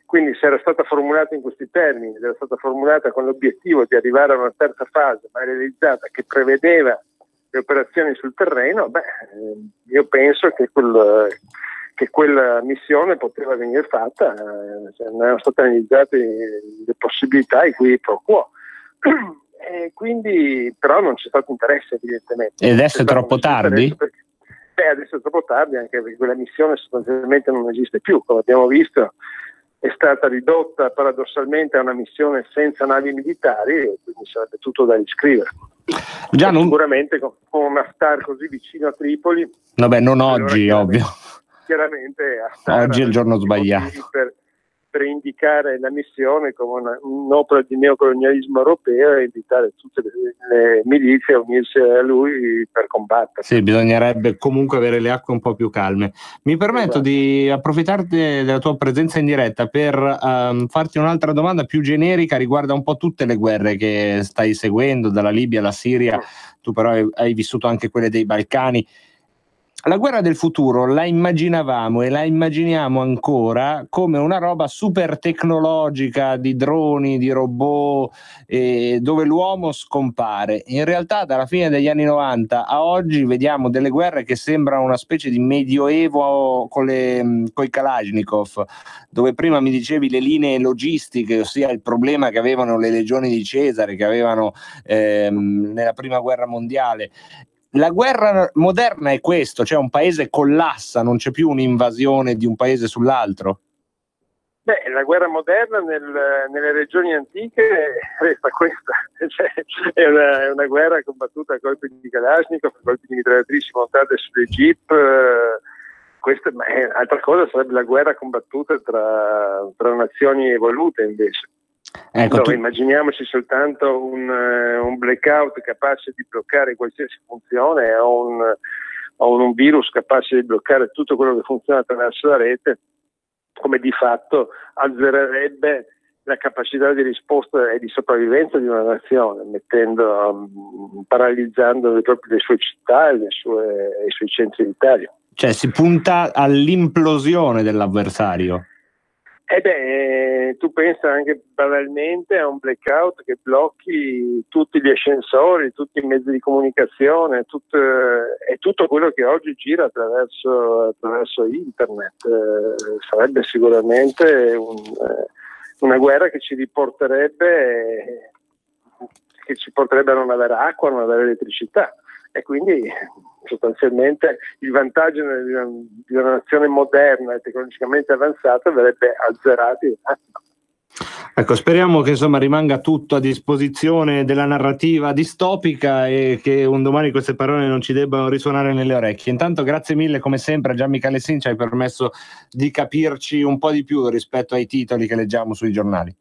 Quindi se era stata formulata in questi termini, era stata formulata con l'obiettivo di arrivare a una terza fase ma realizzata, che prevedeva le operazioni sul terreno, io penso che quella missione poteva venire fatta, non erano state analizzate le possibilità i cui pro quo. E quindi però non c'è stato interesse, evidentemente. Ed adesso è troppo tardi? Adesso è troppo tardi, anche perché quella missione sostanzialmente non esiste più, come abbiamo visto. È stata ridotta paradossalmente a una missione senza navi militari, e quindi sarebbe tutto da riscrivere. Sicuramente con un Haftar così vicino a Tripoli. Vabbè, non oggi, ovvio. Chiaramente Haftar oggi è il giorno sbagliato. Per indicare la missione come un'opera di neocolonialismo europeo e invitare tutte le milizie a unirsi a lui per combattere. Sì, bisognerebbe comunque avere le acque un po' più calme. Mi permetto di approfittarti della tua presenza in diretta per farti un'altra domanda più generica, riguarda un po' tutte le guerre che stai seguendo, dalla Libia alla Siria, tu però hai vissuto anche quelle dei Balcani. La guerra del futuro la immaginavamo e la immaginiamo ancora come una roba super tecnologica di droni, di robot, dove l'uomo scompare. In realtà dalla fine degli anni 90 a oggi vediamo delle guerre che sembrano una specie di medioevo con i Kalashnikov, dove prima mi dicevi le linee logistiche, ossia il problema che avevano le legioni di Cesare, che avevano nella prima guerra mondiale. La guerra moderna è questo, cioè un paese collassa, non c'è più un'invasione di un paese sull'altro? Beh, la guerra moderna nelle regioni antiche resta questa, cioè, è una guerra combattuta a colpi di Kalashnikov, a colpi di mitragliatrici montate sulle jeep. Questa, ma altra cosa sarebbe la guerra combattuta tra nazioni evolute invece. Ecco, Dove immaginiamoci soltanto un blackout capace di bloccare qualsiasi funzione o un virus capace di bloccare tutto quello che funziona attraverso la rete, come di fatto azzererebbe la capacità di risposta e di sopravvivenza di una nazione, paralizzando le sue città e i suoi centri d'Italia. Cioè si punta all'implosione dell'avversario. Tu pensa anche banalmente a un blackout che blocchi tutti gli ascensori, tutti i mezzi di comunicazione, tutto quello che oggi gira attraverso internet. Sarebbe sicuramente una guerra che ci porterebbe a non avere acqua, a non avere elettricità, e quindi sostanzialmente il vantaggio di una nazione moderna e tecnologicamente avanzata verrebbe azzerato in un attimo. Ecco, speriamo che insomma rimanga tutto a disposizione della narrativa distopica e che un domani queste parole non ci debbano risuonare nelle orecchie. Intanto grazie mille come sempre a Gianmichele Lessin, ci hai permesso di capirci un po' di più rispetto ai titoli che leggiamo sui giornali.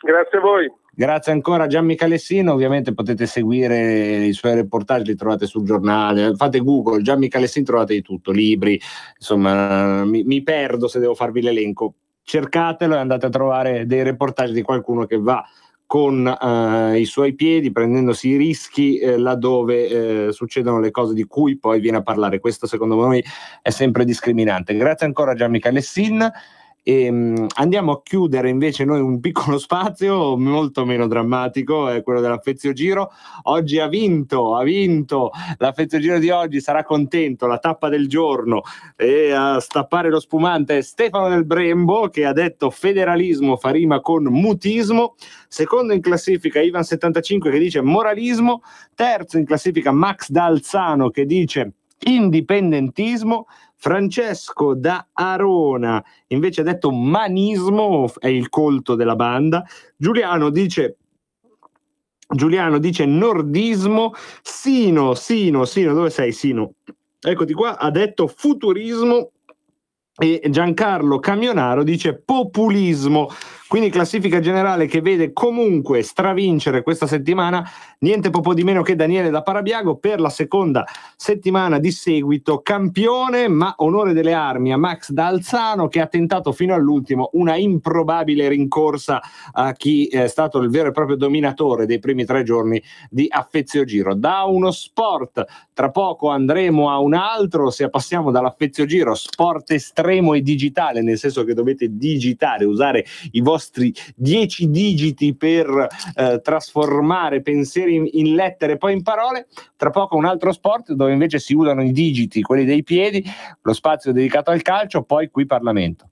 Grazie a voi. Grazie ancora a Gianmichele Lessin, ovviamente potete seguire i suoi reportage, li trovate sul giornale, fate Google, Gianmichele Lessin, trovate di tutto, libri, insomma mi perdo se devo farvi l'elenco. Cercatelo e andate a trovare dei reportage di qualcuno che va con i suoi piedi, prendendosi i rischi laddove succedono le cose di cui poi viene a parlare. Questo secondo noi è sempre discriminante. Grazie ancora a Gianmichele Lessin. E andiamo a chiudere invece noi un piccolo spazio molto meno drammatico, è quello dell'Affeziogiro. Oggi ha vinto l'Affeziogiro di oggi, sarà contento, la tappa del giorno, e a stappare lo spumante è Stefano Del Brembo, che ha detto federalismo fa rima con mutismo. Secondo in classifica Ivan 75 che dice moralismo, terzo in classifica Max D'Alzano che dice indipendentismo. Francesco da Arona invece ha detto manismo, è il colto della banda. Giuliano dice nordismo. Sino, dove sei Sino? Eccoti qua, ha detto futurismo. E Giancarlo Camionaro dice populismo. Quindi classifica generale che vede comunque stravincere questa settimana niente po' di meno che Daniele da Parabiago per la seconda settimana di seguito, campione, ma onore delle armi a Max D'Alzano, che ha tentato fino all'ultimo una improbabile rincorsa a chi è stato il vero e proprio dominatore dei primi 3 giorni di Affeziogiro. Da uno sport tra poco andremo a un altro, se passiamo dall'Affeziogiro sport estremo e digitale, nel senso che dovete digitare, usare i vostri 10 digiti per trasformare pensieri in lettere e poi in parole. Tra poco un altro sport dove invece si usano i digiti, quelli dei piedi, lo spazio dedicato al calcio, poi qui Parlamento.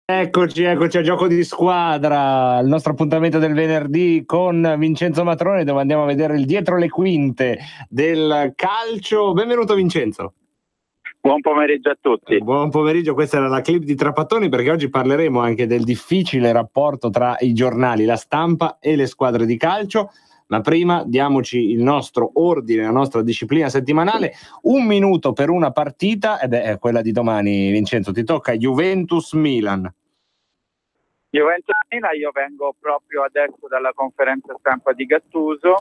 Eccoci a Gioco di Squadra, il nostro appuntamento del venerdì con Vincenzo Matrone, dove andiamo a vedere il dietro le quinte del calcio. Benvenuto Vincenzo. Buon pomeriggio a tutti. Buon pomeriggio, questa era la clip di Trapattoni, perché oggi parleremo anche del difficile rapporto tra i giornali, la stampa e le squadre di calcio. Ma prima diamoci il nostro ordine, la nostra disciplina settimanale. 1 minuto per una partita, è quella di domani. Vincenzo, ti tocca Juventus-Milan. Juventus-Milan, io vengo proprio adesso dalla conferenza stampa di Gattuso,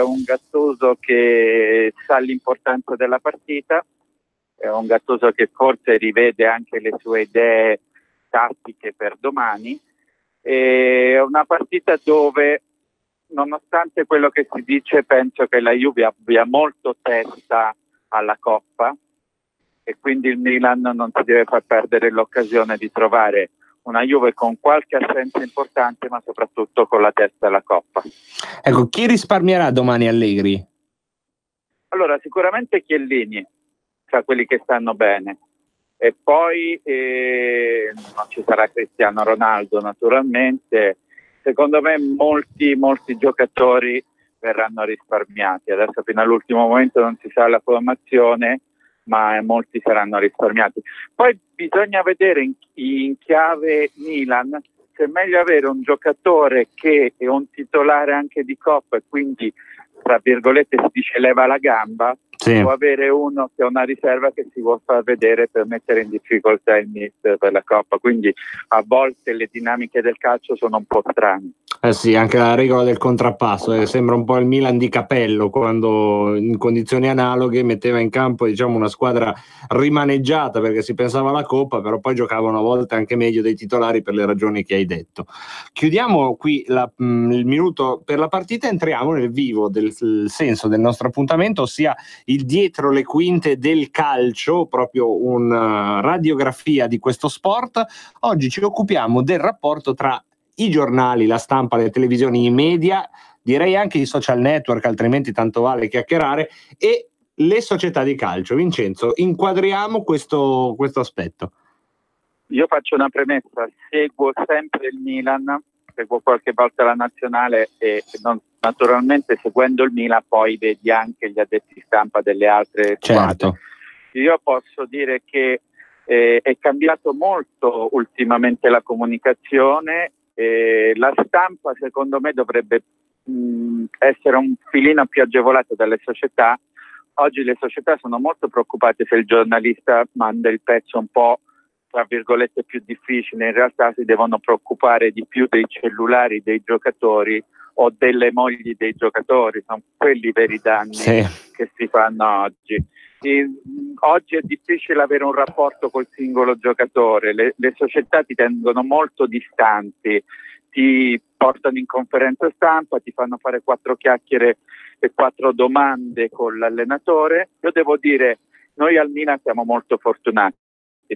un Gattuso che sa l'importanza della partita, è un Gattuso che forse rivede anche le sue idee tattiche per domani, è una partita dove, nonostante quello che si dice, penso che la Juve abbia molto testa alla Coppa e quindi il Milan non si deve far perdere l'occasione di trovare una Juve con qualche assenza importante, ma soprattutto con la testa alla Coppa. Ecco, chi risparmierà domani Allegri? Allora, sicuramente Chiellini, tra quelli che stanno bene, e poi non ci sarà Cristiano Ronaldo naturalmente. Secondo me molti giocatori verranno risparmiati. Adesso fino all'ultimo momento non si sa la formazione, ma molti saranno risparmiati. Poi bisogna vedere in chiave Milan se è meglio avere un giocatore che è un titolare anche di Coppa e quindi, tra virgolette, si dice leva la gamba, sì, o avere uno che è una riserva che si vuol far vedere per mettere in difficoltà il mister per la Coppa. Quindi a volte le dinamiche del calcio sono un po' strane. Sì, anche la regola del contrappasso, sembra un po' il Milan di Capello, quando in condizioni analoghe metteva in campo, diciamo, una squadra rimaneggiata perché si pensava alla Coppa, però poi giocavano a volte anche meglio dei titolari per le ragioni che hai detto. Chiudiamo qui il minuto per la partita e entriamo nel vivo del senso del nostro appuntamento, ossia il dietro le quinte del calcio, proprio una radiografia di questo sport. Oggi ci occupiamo del rapporto tra i giornali, la stampa, le televisioni, i media, direi anche i social network, altrimenti tanto vale chiacchierare, e le società di calcio. Vincenzo, inquadriamo questo aspetto. Io faccio una premessa: seguo sempre il Milan, seguo qualche volta la nazionale e naturalmente seguendo il Milan poi vedi anche gli addetti stampa delle altre squadre. Certo. Io posso dire che è cambiato molto ultimamente la comunicazione. La stampa secondo me dovrebbe essere un filino più agevolata dalle società. Oggi le società sono molto preoccupate se il giornalista manda il pezzo un po', tra virgolette, più difficile. In realtà si devono preoccupare di più dei cellulari dei giocatori o delle mogli dei giocatori, sono quelli i veri danni che si fanno oggi. Oggi è difficile avere un rapporto col singolo giocatore, le società ti tengono molto distanti, ti portano in conferenza stampa, ti fanno fare 4 chiacchiere e 4 domande con l'allenatore. Io devo dire, noi al Milan siamo molto fortunati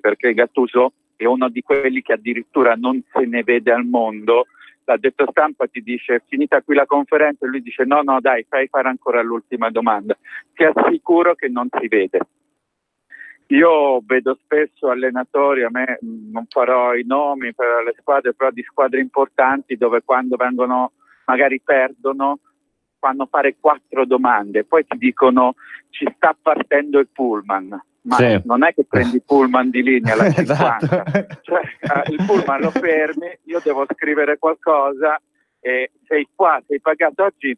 perché Gattuso è uno di quelli che addirittura non se ne vede al mondo. L'addetto stampa ti dice finita qui la conferenza e lui dice no dai, fai fare ancora l'ultima domanda. Ti assicuro che non si vede. Io vedo spesso allenatori, a me non farò i nomi per le squadre, però di squadre importanti dove quando vengono, magari perdono, fanno fare 4 domande, poi ti dicono ci sta partendo il pullman. Ma non è che prendi il pullman di linea alla 50, esatto. Cioè, il pullman lo fermi, io devo scrivere qualcosa e sei qua, sei pagato. Oggi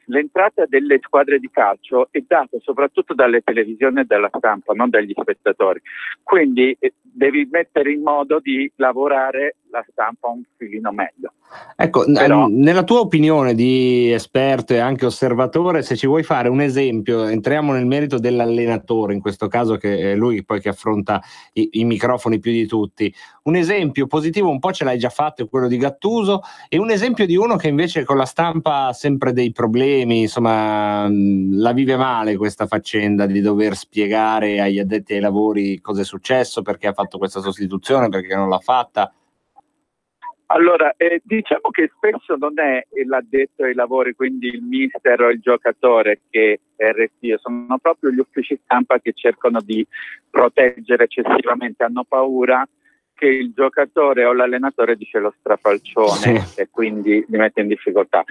l'entrata delle squadre di calcio è data soprattutto dalle televisioni e dalla stampa, non dagli spettatori. Quindi devi mettere in modo di lavorare la stampa un filino meglio. Ecco, però, nella tua opinione di esperto e anche osservatore, se ci vuoi fare un esempio, entriamo nel merito dell'allenatore, in questo caso che è lui poi che affronta i microfoni più di tutti. Un esempio positivo un po' ce l'hai già fatto, è quello di Gattuso, e un esempio di uno che invece con la stampa ha sempre dei problemi, insomma la vive male questa faccenda di dover spiegare agli addetti ai lavori cosa è successo, perché ha fatto questa sostituzione, perché non l'ha fatta. Allora, diciamo che spesso non è l'addetto ai lavori, quindi il mister o il giocatore che è restio, sono proprio gli uffici stampa che cercano di proteggere eccessivamente, hanno paura che il giocatore o l'allenatore dice lo strafalcione e quindi li mette in difficoltà.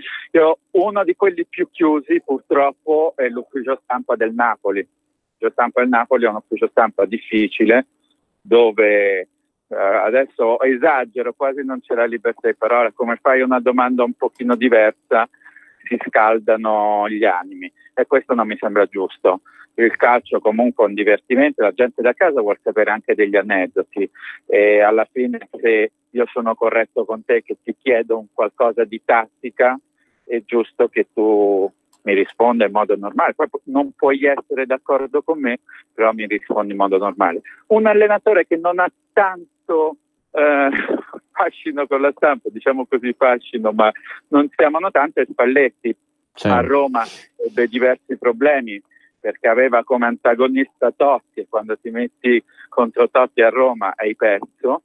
Uno di quelli più chiusi purtroppo è l'ufficio stampa del Napoli. L'ufficio stampa del Napoli è un ufficio stampa difficile dove adesso esagero, quasi non c'è la libertà di parola, come fai una domanda un pochino diversa si scaldano gli animi e questo non mi sembra giusto. Il calcio comunque è un divertimento, la gente da casa vuole sapere anche degli aneddoti e alla fine se io sono corretto con te che ti chiedo un qualcosa di tattica è giusto che tu mi risponda in modo normale. Poi non puoi essere d'accordo con me, però mi rispondi in modo normale. Un allenatore che non ha tanto fascino con la stampa, diciamo così fascino, ma non si amano tanto, è Spalletti. A Roma ebbe diversi problemi perché aveva come antagonista Totti e quando ti metti contro Totti a Roma hai perso.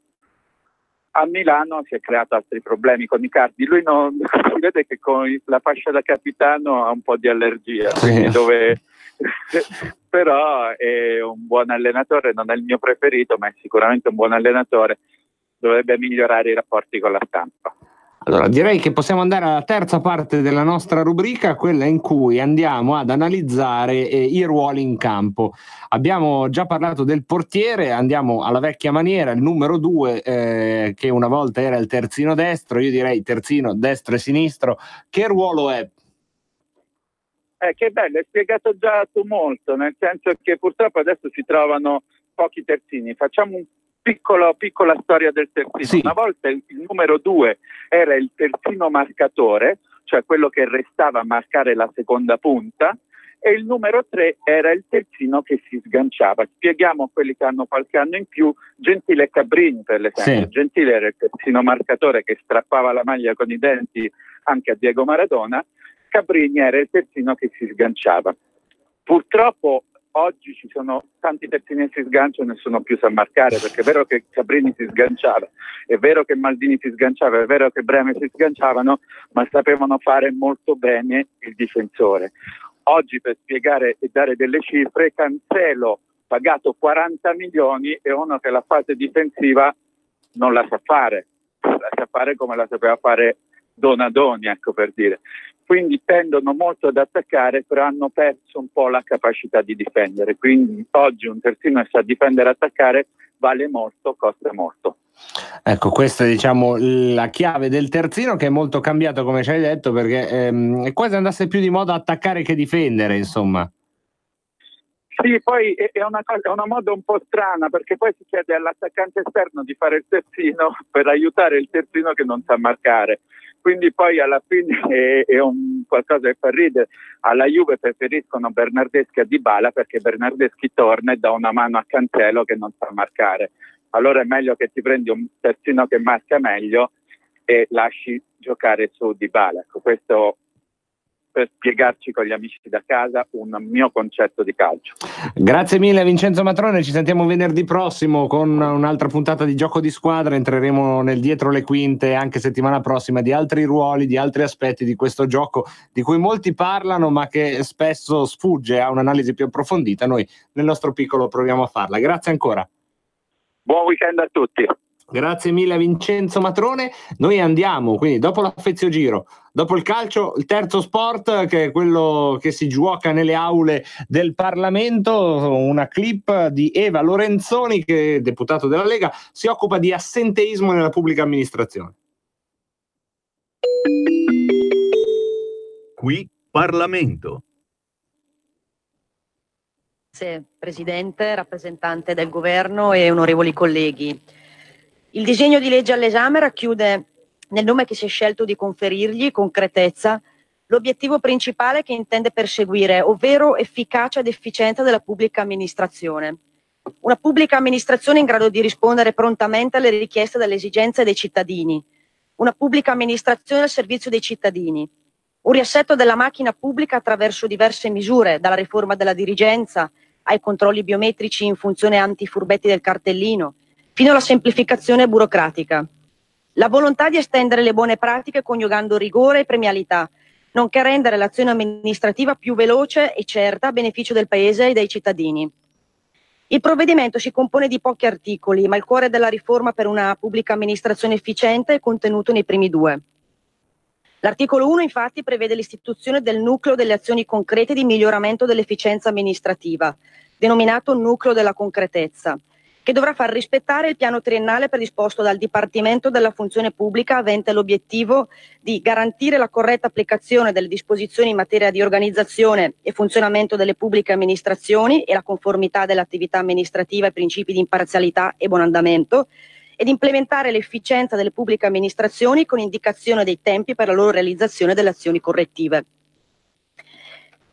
A Milano si è creato altri problemi con Icardi. Lui non si vede che con la fascia da capitano ha un po' di allergia, però è un buon allenatore, non è il mio preferito, ma è sicuramente un buon allenatore. Dovrebbe migliorare i rapporti con la stampa. Allora, direi che possiamo andare alla terza parte della nostra rubrica, quella in cui andiamo ad analizzare i ruoli in campo. Abbiamo già parlato del portiere, andiamo alla vecchia maniera, il numero 2 che una volta era il terzino destro, io direi terzino destro e sinistro. Che ruolo è? Che bello, hai spiegato già tu molto, nel senso che purtroppo adesso si trovano pochi terzini. Facciamo un piccola storia del terzino. Sì. Una volta il numero 2 era il terzino marcatore, cioè quello che restava a marcare la seconda punta, e il numero 3 era il terzino che si sganciava. Spieghiamo quelli che hanno qualche anno in più. Gentile e Cabrini, per l'esempio. Sì. Gentile era il terzino marcatore che strappava la maglia con i denti anche a Diego Maradona. Cabrini era il terzino che si sganciava. Purtroppo oggi ci sono tanti terzini che si sganciano e nessuno più sa marcare, perché è vero che Cabrini si sganciava, è vero che Maldini si sganciava, è vero che Breme si sganciavano, ma sapevano fare molto bene il difensore. Oggi, per spiegare e dare delle cifre, Cancelo pagato 40 milioni è uno che la fase difensiva non la sa fare come la sapeva fare Donadoni, ecco, per dire. Quindi tendono molto ad attaccare, però hanno perso un po' la capacità di difendere. Quindi oggi un terzino che sa difendere e attaccare vale molto, costa molto. Ecco, questa è diciamo la chiave del terzino, che è molto cambiato, come ci hai detto, perché è quasi andasse più di moda attaccare che difendere, insomma. Sì, poi è una moda un po' strana, perché poi si chiede all'attaccante esterno di fare il terzino per aiutare il terzino che non sa marcare. Quindi poi alla fine è un qualcosa che fa ridere. Alla Juve preferiscono Bernardeschi a Dybala perché Bernardeschi torna e dà una mano a Cancelo che non sa marcare. Allora è meglio che ti prendi un terzino che marca meglio e lasci giocare su Dybala. Ecco, questo per spiegarci con gli amici da casa un mio concetto di calcio. Grazie mille Vincenzo Matrone, ci sentiamo venerdì prossimo con un'altra puntata di Gioco di Squadra. Entreremo nel dietro le quinte anche settimana prossima di altri ruoli, di altri aspetti di questo gioco di cui molti parlano ma che spesso sfugge a un'analisi più approfondita. Noi nel nostro piccolo proviamo a farla. Grazie ancora. Buon weekend a tutti. Grazie mille a Vincenzo Matrone. Noi andiamo quindi dopo l'affezio giro, dopo il calcio, il terzo sport, che è quello che si gioca nelle aule del Parlamento. Una clip di Eva Lorenzoni, che è deputato della Lega, si occupa di assenteismo nella pubblica amministrazione. Qui Parlamento. Grazie Presidente, rappresentante del Governo e onorevoli colleghi. Il disegno di legge all'esame racchiude nel nome che si è scelto di conferirgli, concretezza, l'obiettivo principale che intende perseguire, ovvero efficacia ed efficienza della pubblica amministrazione. Una pubblica amministrazione in grado di rispondere prontamente alle richieste e alle esigenze dei cittadini. Una pubblica amministrazione al servizio dei cittadini. Un riassetto della macchina pubblica attraverso diverse misure, dalla riforma della dirigenza ai controlli biometrici in funzione antifurbetti del cartellino, fino alla semplificazione burocratica. La volontà di estendere le buone pratiche coniugando rigore e premialità, nonché rendere l'azione amministrativa più veloce e certa a beneficio del Paese e dei cittadini. Il provvedimento si compone di pochi articoli, ma il cuore della riforma per una pubblica amministrazione efficiente è contenuto nei primi due. L'articolo 1 infatti prevede l'istituzione del nucleo delle azioni concrete di miglioramento dell'efficienza amministrativa, denominato nucleo della concretezza, che dovrà far rispettare il piano triennale predisposto dal Dipartimento della Funzione Pubblica avente l'obiettivo di garantire la corretta applicazione delle disposizioni in materia di organizzazione e funzionamento delle pubbliche amministrazioni e la conformità dell'attività amministrativa ai principi di imparzialità e buon andamento, ed implementare l'efficienza delle pubbliche amministrazioni con indicazione dei tempi per la loro realizzazione delle azioni correttive.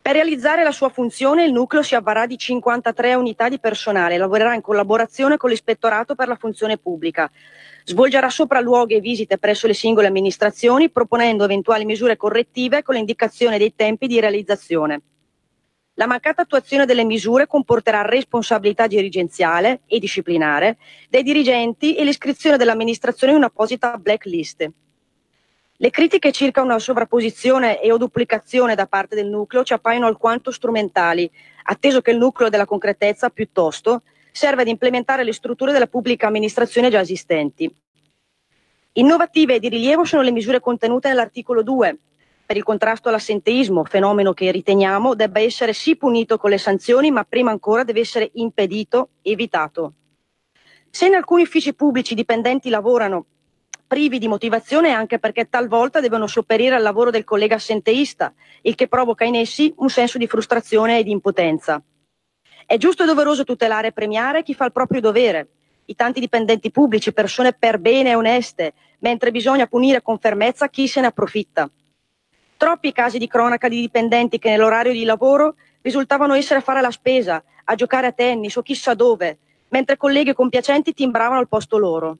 Per realizzare la sua funzione il nucleo si avvarrà di 53 unità di personale e lavorerà in collaborazione con l'Ispettorato per la Funzione Pubblica. Svolgerà sopralluoghi e visite presso le singole amministrazioni, proponendo eventuali misure correttive con l'indicazione dei tempi di realizzazione. La mancata attuazione delle misure comporterà responsabilità dirigenziale e disciplinare dei dirigenti e l'iscrizione dell'amministrazione in un'apposita blacklist. Le critiche circa una sovrapposizione e o duplicazione da parte del nucleo ci appaiono alquanto strumentali, atteso che il nucleo della concretezza, piuttosto, serve ad implementare le strutture della pubblica amministrazione già esistenti. Innovative e di rilievo sono le misure contenute nell'articolo 2, per il contrasto all'assenteismo, fenomeno che riteniamo debba essere sì punito con le sanzioni, ma prima ancora deve essere impedito, evitato. Se in alcuni uffici pubblici i dipendenti lavorano privi di motivazione è anche perché talvolta devono sopperire al lavoro del collega assenteista, il che provoca in essi un senso di frustrazione e di impotenza. È giusto e doveroso tutelare e premiare chi fa il proprio dovere, i tanti dipendenti pubblici, persone per bene e oneste, mentre bisogna punire con fermezza chi se ne approfitta. Troppi casi di cronaca di dipendenti che nell'orario di lavoro risultavano essere a fare la spesa, a giocare a tennis o chissà dove, mentre colleghi compiacenti timbravano al posto loro.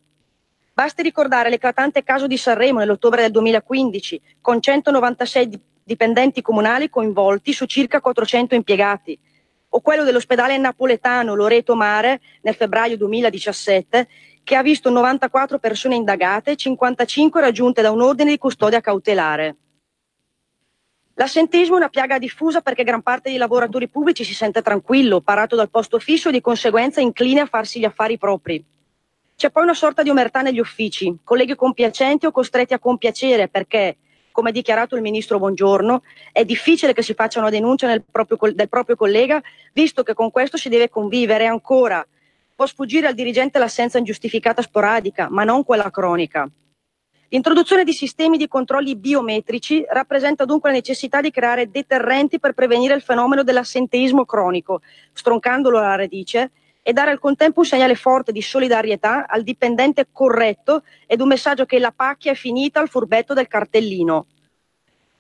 Basti ricordare l'eclatante caso di Sanremo nell'ottobre del 2015, con 196 dipendenti comunali coinvolti su circa 400 impiegati, o quello dell'ospedale napoletano Loreto Mare nel febbraio 2017, che ha visto 94 persone indagate e 55 raggiunte da un ordine di custodia cautelare. L'assenteismo è una piaga diffusa perché gran parte dei lavoratori pubblici si sente tranquillo, parato dal posto fisso e di conseguenza incline a farsi gli affari propri. C'è poi una sorta di omertà negli uffici, colleghi compiacenti o costretti a compiacere perché, come ha dichiarato il ministro Bongiorno, è difficile che si faccia una denuncia del proprio collega, visto che con questo si deve convivere ancora. Può sfuggire al dirigente l'assenza ingiustificata sporadica, ma non quella cronica. L'introduzione di sistemi di controlli biometrici rappresenta dunque la necessità di creare deterrenti per prevenire il fenomeno dell'assenteismo cronico, stroncandolo alla radice, e dare al contempo un segnale forte di solidarietà al dipendente corretto ed un messaggio che la pacchia è finita al furbetto del cartellino.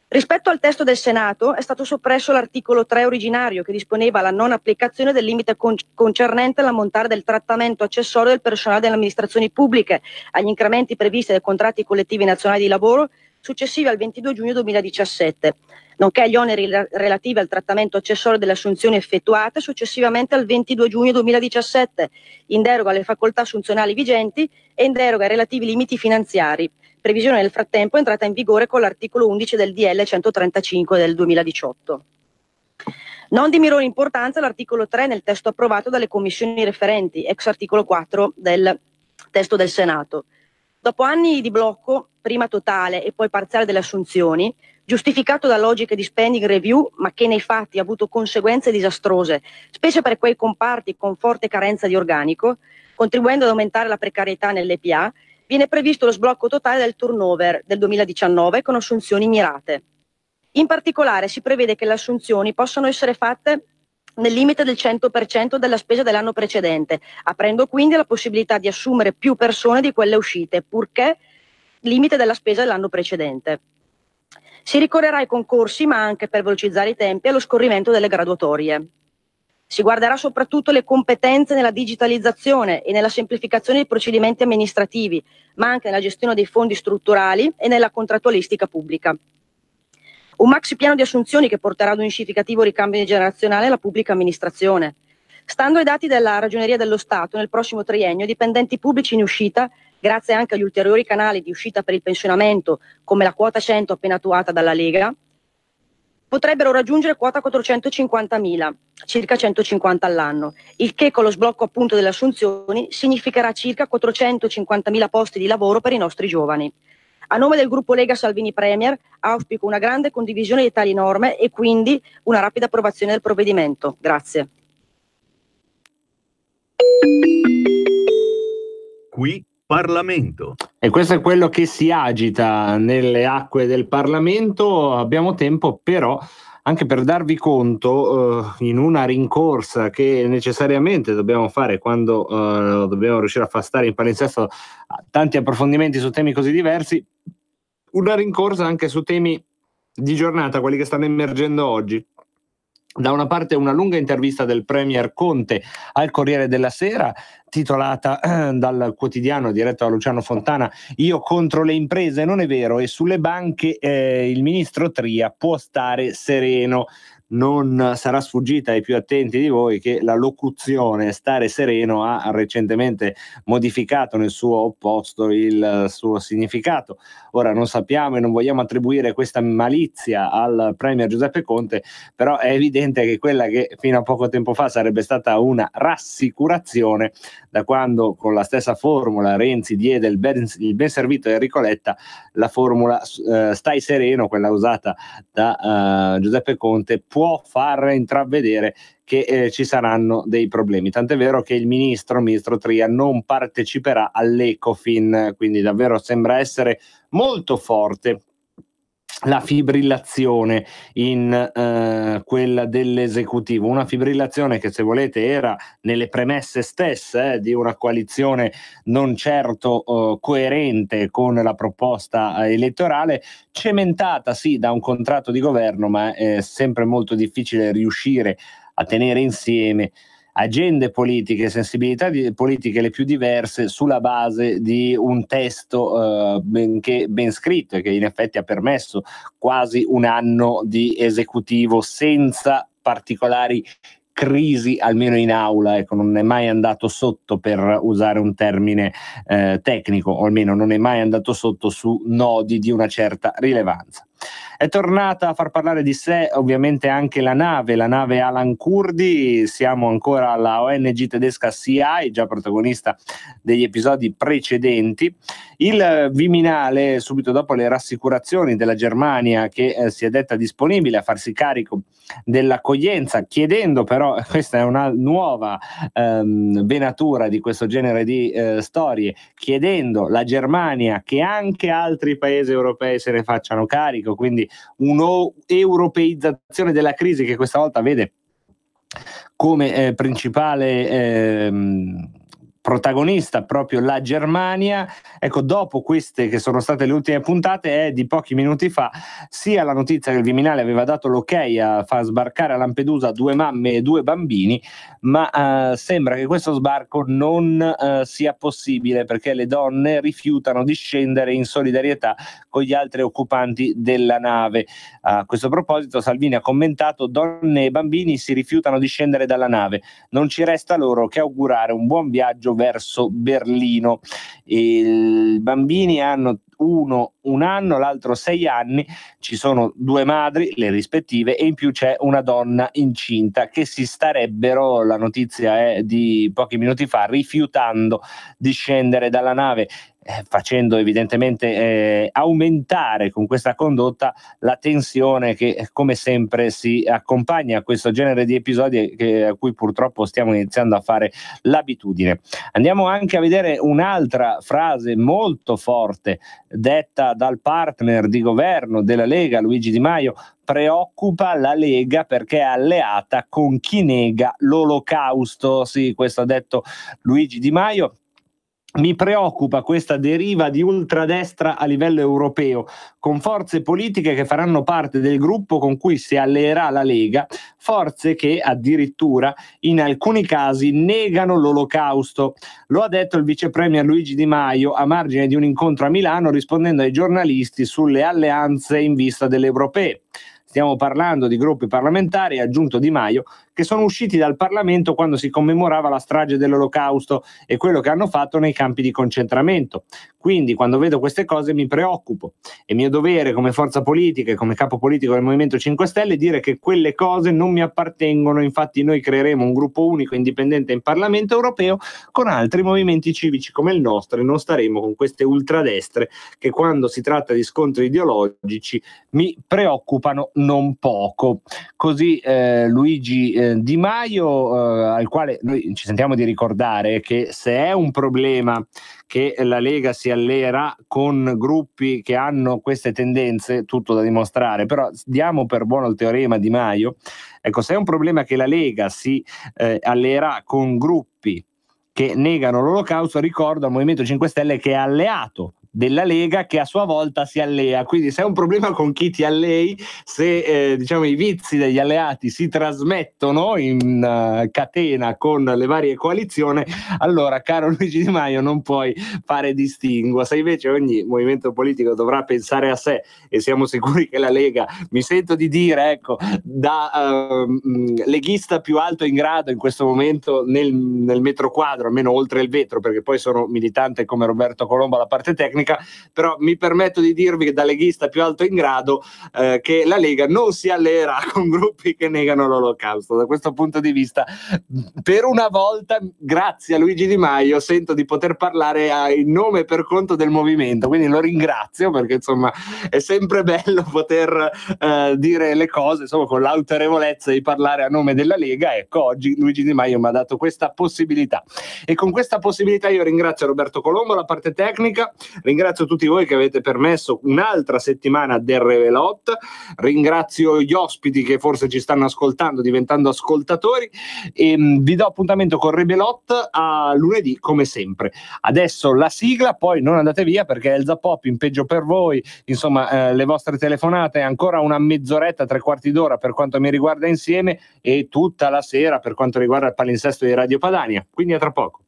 Rispetto al testo del Senato è stato soppresso l'articolo 3 originario che disponeva la non applicazione del limite concernente l'ammontare del trattamento accessorio del personale delle amministrazioni pubbliche agli incrementi previsti dai contratti collettivi nazionali di lavoro successivi al 22 giugno 2017, nonché agli oneri relativi al trattamento accessorio delle assunzioni effettuate successivamente al 22 giugno 2017, in deroga alle facoltà assunzionali vigenti e in deroga ai relativi limiti finanziari, previsione nel frattempo entrata in vigore con l'articolo 11 del DL 135 del 2018. Non di minore importanza l'articolo 3 nel testo approvato dalle commissioni referenti, ex articolo 4 del testo del Senato. Dopo anni di blocco, prima totale e poi parziale delle assunzioni, giustificato da logiche di spending review, ma che nei fatti ha avuto conseguenze disastrose, specie per quei comparti con forte carenza di organico, contribuendo ad aumentare la precarietà nell'EPA, viene previsto lo sblocco totale del turnover del 2019 con assunzioni mirate. In particolare si prevede che le assunzioni possano essere fatte nel limite del 100% della spesa dell'anno precedente, aprendo quindi la possibilità di assumere più persone di quelle uscite, purché limite della spesa dell'anno precedente. Si ricorrerà ai concorsi, ma anche per velocizzare i tempi, allo scorrimento delle graduatorie. Si guarderà soprattutto le competenze nella digitalizzazione e nella semplificazione dei procedimenti amministrativi, ma anche nella gestione dei fondi strutturali e nella contrattualistica pubblica. Un maxi piano di assunzioni che porterà ad un significativo ricambio generazionale alla pubblica amministrazione. Stando ai dati della Ragioneria dello Stato, nel prossimo triennio i dipendenti pubblici in uscita, grazie anche agli ulteriori canali di uscita per il pensionamento, come la quota 100 appena attuata dalla Lega, potrebbero raggiungere quota 450.000, circa 150 all'anno, il che con lo sblocco appunto delle assunzioni significherà circa 450.000 posti di lavoro per i nostri giovani. A nome del gruppo Lega Salvini Premier auspico una grande condivisione di tali norme e quindi una rapida approvazione del provvedimento. Grazie. Qui Parlamento. E questo è quello che si agita nelle acque del Parlamento. Abbiamo tempo però anche per darvi conto in una rincorsa che necessariamente dobbiamo fare quando dobbiamo riuscire a far stare in palinsesto tanti approfondimenti su temi così diversi, una rincorsa anche su temi di giornata, quelli che stanno emergendo oggi. Da una parte una lunga intervista del Premier Conte al Corriere della Sera, titolata dal quotidiano diretto da Luciano Fontana, "Io contro le imprese non è vero", e sulle banche il ministro Tria può stare sereno. Non sarà sfuggita ai più attenti di voi che la locuzione stare sereno ha recentemente modificato nel suo opposto il suo significato. Ora non sappiamo e non vogliamo attribuire questa malizia al Premier Giuseppe Conte, però è evidente che quella che fino a poco tempo fa sarebbe stata una rassicurazione, da quando con la stessa formula Renzi diede il ben servito a Enrico Letta, la formula stai sereno, quella usata da Giuseppe Conte, può far intravedere che ci saranno dei problemi. Tant'è vero che il ministro Tria non parteciperà all'Ecofin, quindi davvero sembra essere molto forte la fibrillazione in quella dell'esecutivo, una fibrillazione che, se volete, era nelle premesse stesse di una coalizione non certo coerente con la proposta elettorale, cementata sì da un contratto di governo, ma è sempre molto difficile riuscire a tenere insieme agende politiche, sensibilità politiche le più diverse sulla base di un testo ben scritto e che in effetti ha permesso quasi un anno di esecutivo senza particolari crisi, almeno in aula. Ecco, non è mai andato sotto, per usare un termine tecnico, o almeno non è mai andato sotto su nodi di una certa rilevanza. È tornata a far parlare di sé ovviamente anche la nave Alan Kurdi. Siamo ancora alla ONG tedesca CI, già protagonista degli episodi precedenti. Il Viminale, subito dopo le rassicurazioni della Germania che si è detta disponibile a farsi carico dell'accoglienza, chiedendo però, questa è una nuova venatura di questo genere di storie, chiedendo la Germania che anche altri paesi europei se ne facciano carico, quindi un'europeizzazione della crisi che questa volta vede come principale protagonista proprio la Germania. Ecco, dopo queste che sono state le ultime puntate, è di pochi minuti fa sia la notizia che il Viminale aveva dato l'ok a far sbarcare a Lampedusa 2 mamme e 2 bambini, ma sembra che questo sbarco non sia possibile, perché le donne rifiutano di scendere in solidarietà con gli altri occupanti della nave. A questo proposito Salvini ha commentato: donne e bambini si rifiutano di scendere dalla nave, non ci resta loro che augurare un buon viaggio verso Berlino. I bambini hanno uno 1 anno, l'altro 6 anni, ci sono 2 madri, le rispettive, e in più c'è una donna incinta che si starebbero, la notizia è di pochi minuti fa, rifiutando di scendere dalla nave, facendo evidentemente aumentare con questa condotta la tensione che come sempre si accompagna a questo genere di episodi a cui purtroppo stiamo iniziando a fare l'abitudine. Andiamo anche a vedere un'altra frase molto forte detta dal partner di governo della Lega, Luigi Di Maio. Preoccupa la Lega perché è alleata con chi nega l'olocausto. Sì, questo ha detto Luigi Di Maio. Mi preoccupa questa deriva di ultradestra a livello europeo, con forze politiche che faranno parte del gruppo con cui si alleerà la Lega, forze che addirittura in alcuni casi negano l'olocausto. Lo ha detto il vice premier Luigi Di Maio a margine di un incontro a Milano, rispondendo ai giornalisti sulle alleanze in vista delle europee. Stiamo parlando di gruppi parlamentari, ha aggiunto Di Maio, che sono usciti dal Parlamento quando si commemorava la strage dell'Olocausto e quello che hanno fatto nei campi di concentramento. Quindi quando vedo queste cose mi preoccupo. È mio dovere come forza politica e come capo politico del Movimento 5 Stelle dire che quelle cose non mi appartengono. Infatti noi creeremo un gruppo unico indipendente in Parlamento europeo con altri movimenti civici come il nostro, e non staremo con queste ultradestre che quando si tratta di scontri ideologici mi preoccupano non poco. Così Luigi Di Maio, al quale noi ci sentiamo di ricordare che se è un problema che la Lega si alleerà con gruppi che hanno queste tendenze, tutto da dimostrare, però diamo per buono il teorema Di Maio. Ecco, se è un problema che la Lega si alleerà con gruppi che negano l'Olocausto, ricordo al Movimento 5 Stelle che è alleato della Lega che a sua volta si allea, quindi se è un problema con chi ti allei, se diciamo i vizi degli alleati si trasmettono in catena con le varie coalizioni, allora caro Luigi Di Maio non puoi fare distinguo. Se invece ogni movimento politico dovrà pensare a sé, e siamo sicuri che la Lega, mi sento di dire, ecco, da leghista più alto in grado in questo momento nel metro quadro, almeno oltre il vetro, perché poi sono militante come Roberto Colombo alla parte tecnica, però mi permetto di dirvi che da leghista più alto in grado che la Lega non si alleerà con gruppi che negano l'Olocausto. Da questo punto di vista, per una volta, grazie a Luigi Di Maio, sento di poter parlare in nome e per conto del movimento, quindi lo ringrazio, perché insomma è sempre bello poter dire le cose insomma con l'autorevolezza di parlare a nome della Lega. Ecco, oggi Luigi Di Maio mi ha dato questa possibilità, e con questa possibilità io ringrazio Roberto Colombo, la parte tecnica, ringrazio tutti voi che avete permesso un'altra settimana del Revelot, ringrazio gli ospiti che forse ci stanno ascoltando diventando ascoltatori, e vi do appuntamento con Revelot a lunedì come sempre. Adesso la sigla, poi non andate via perché il Zappop in peggio per voi, insomma le vostre telefonate, ancora una mezz'oretta, 3/4 d'ora per quanto mi riguarda insieme, e tutta la sera per quanto riguarda il palinsesto di Radio Padania, quindi a tra poco.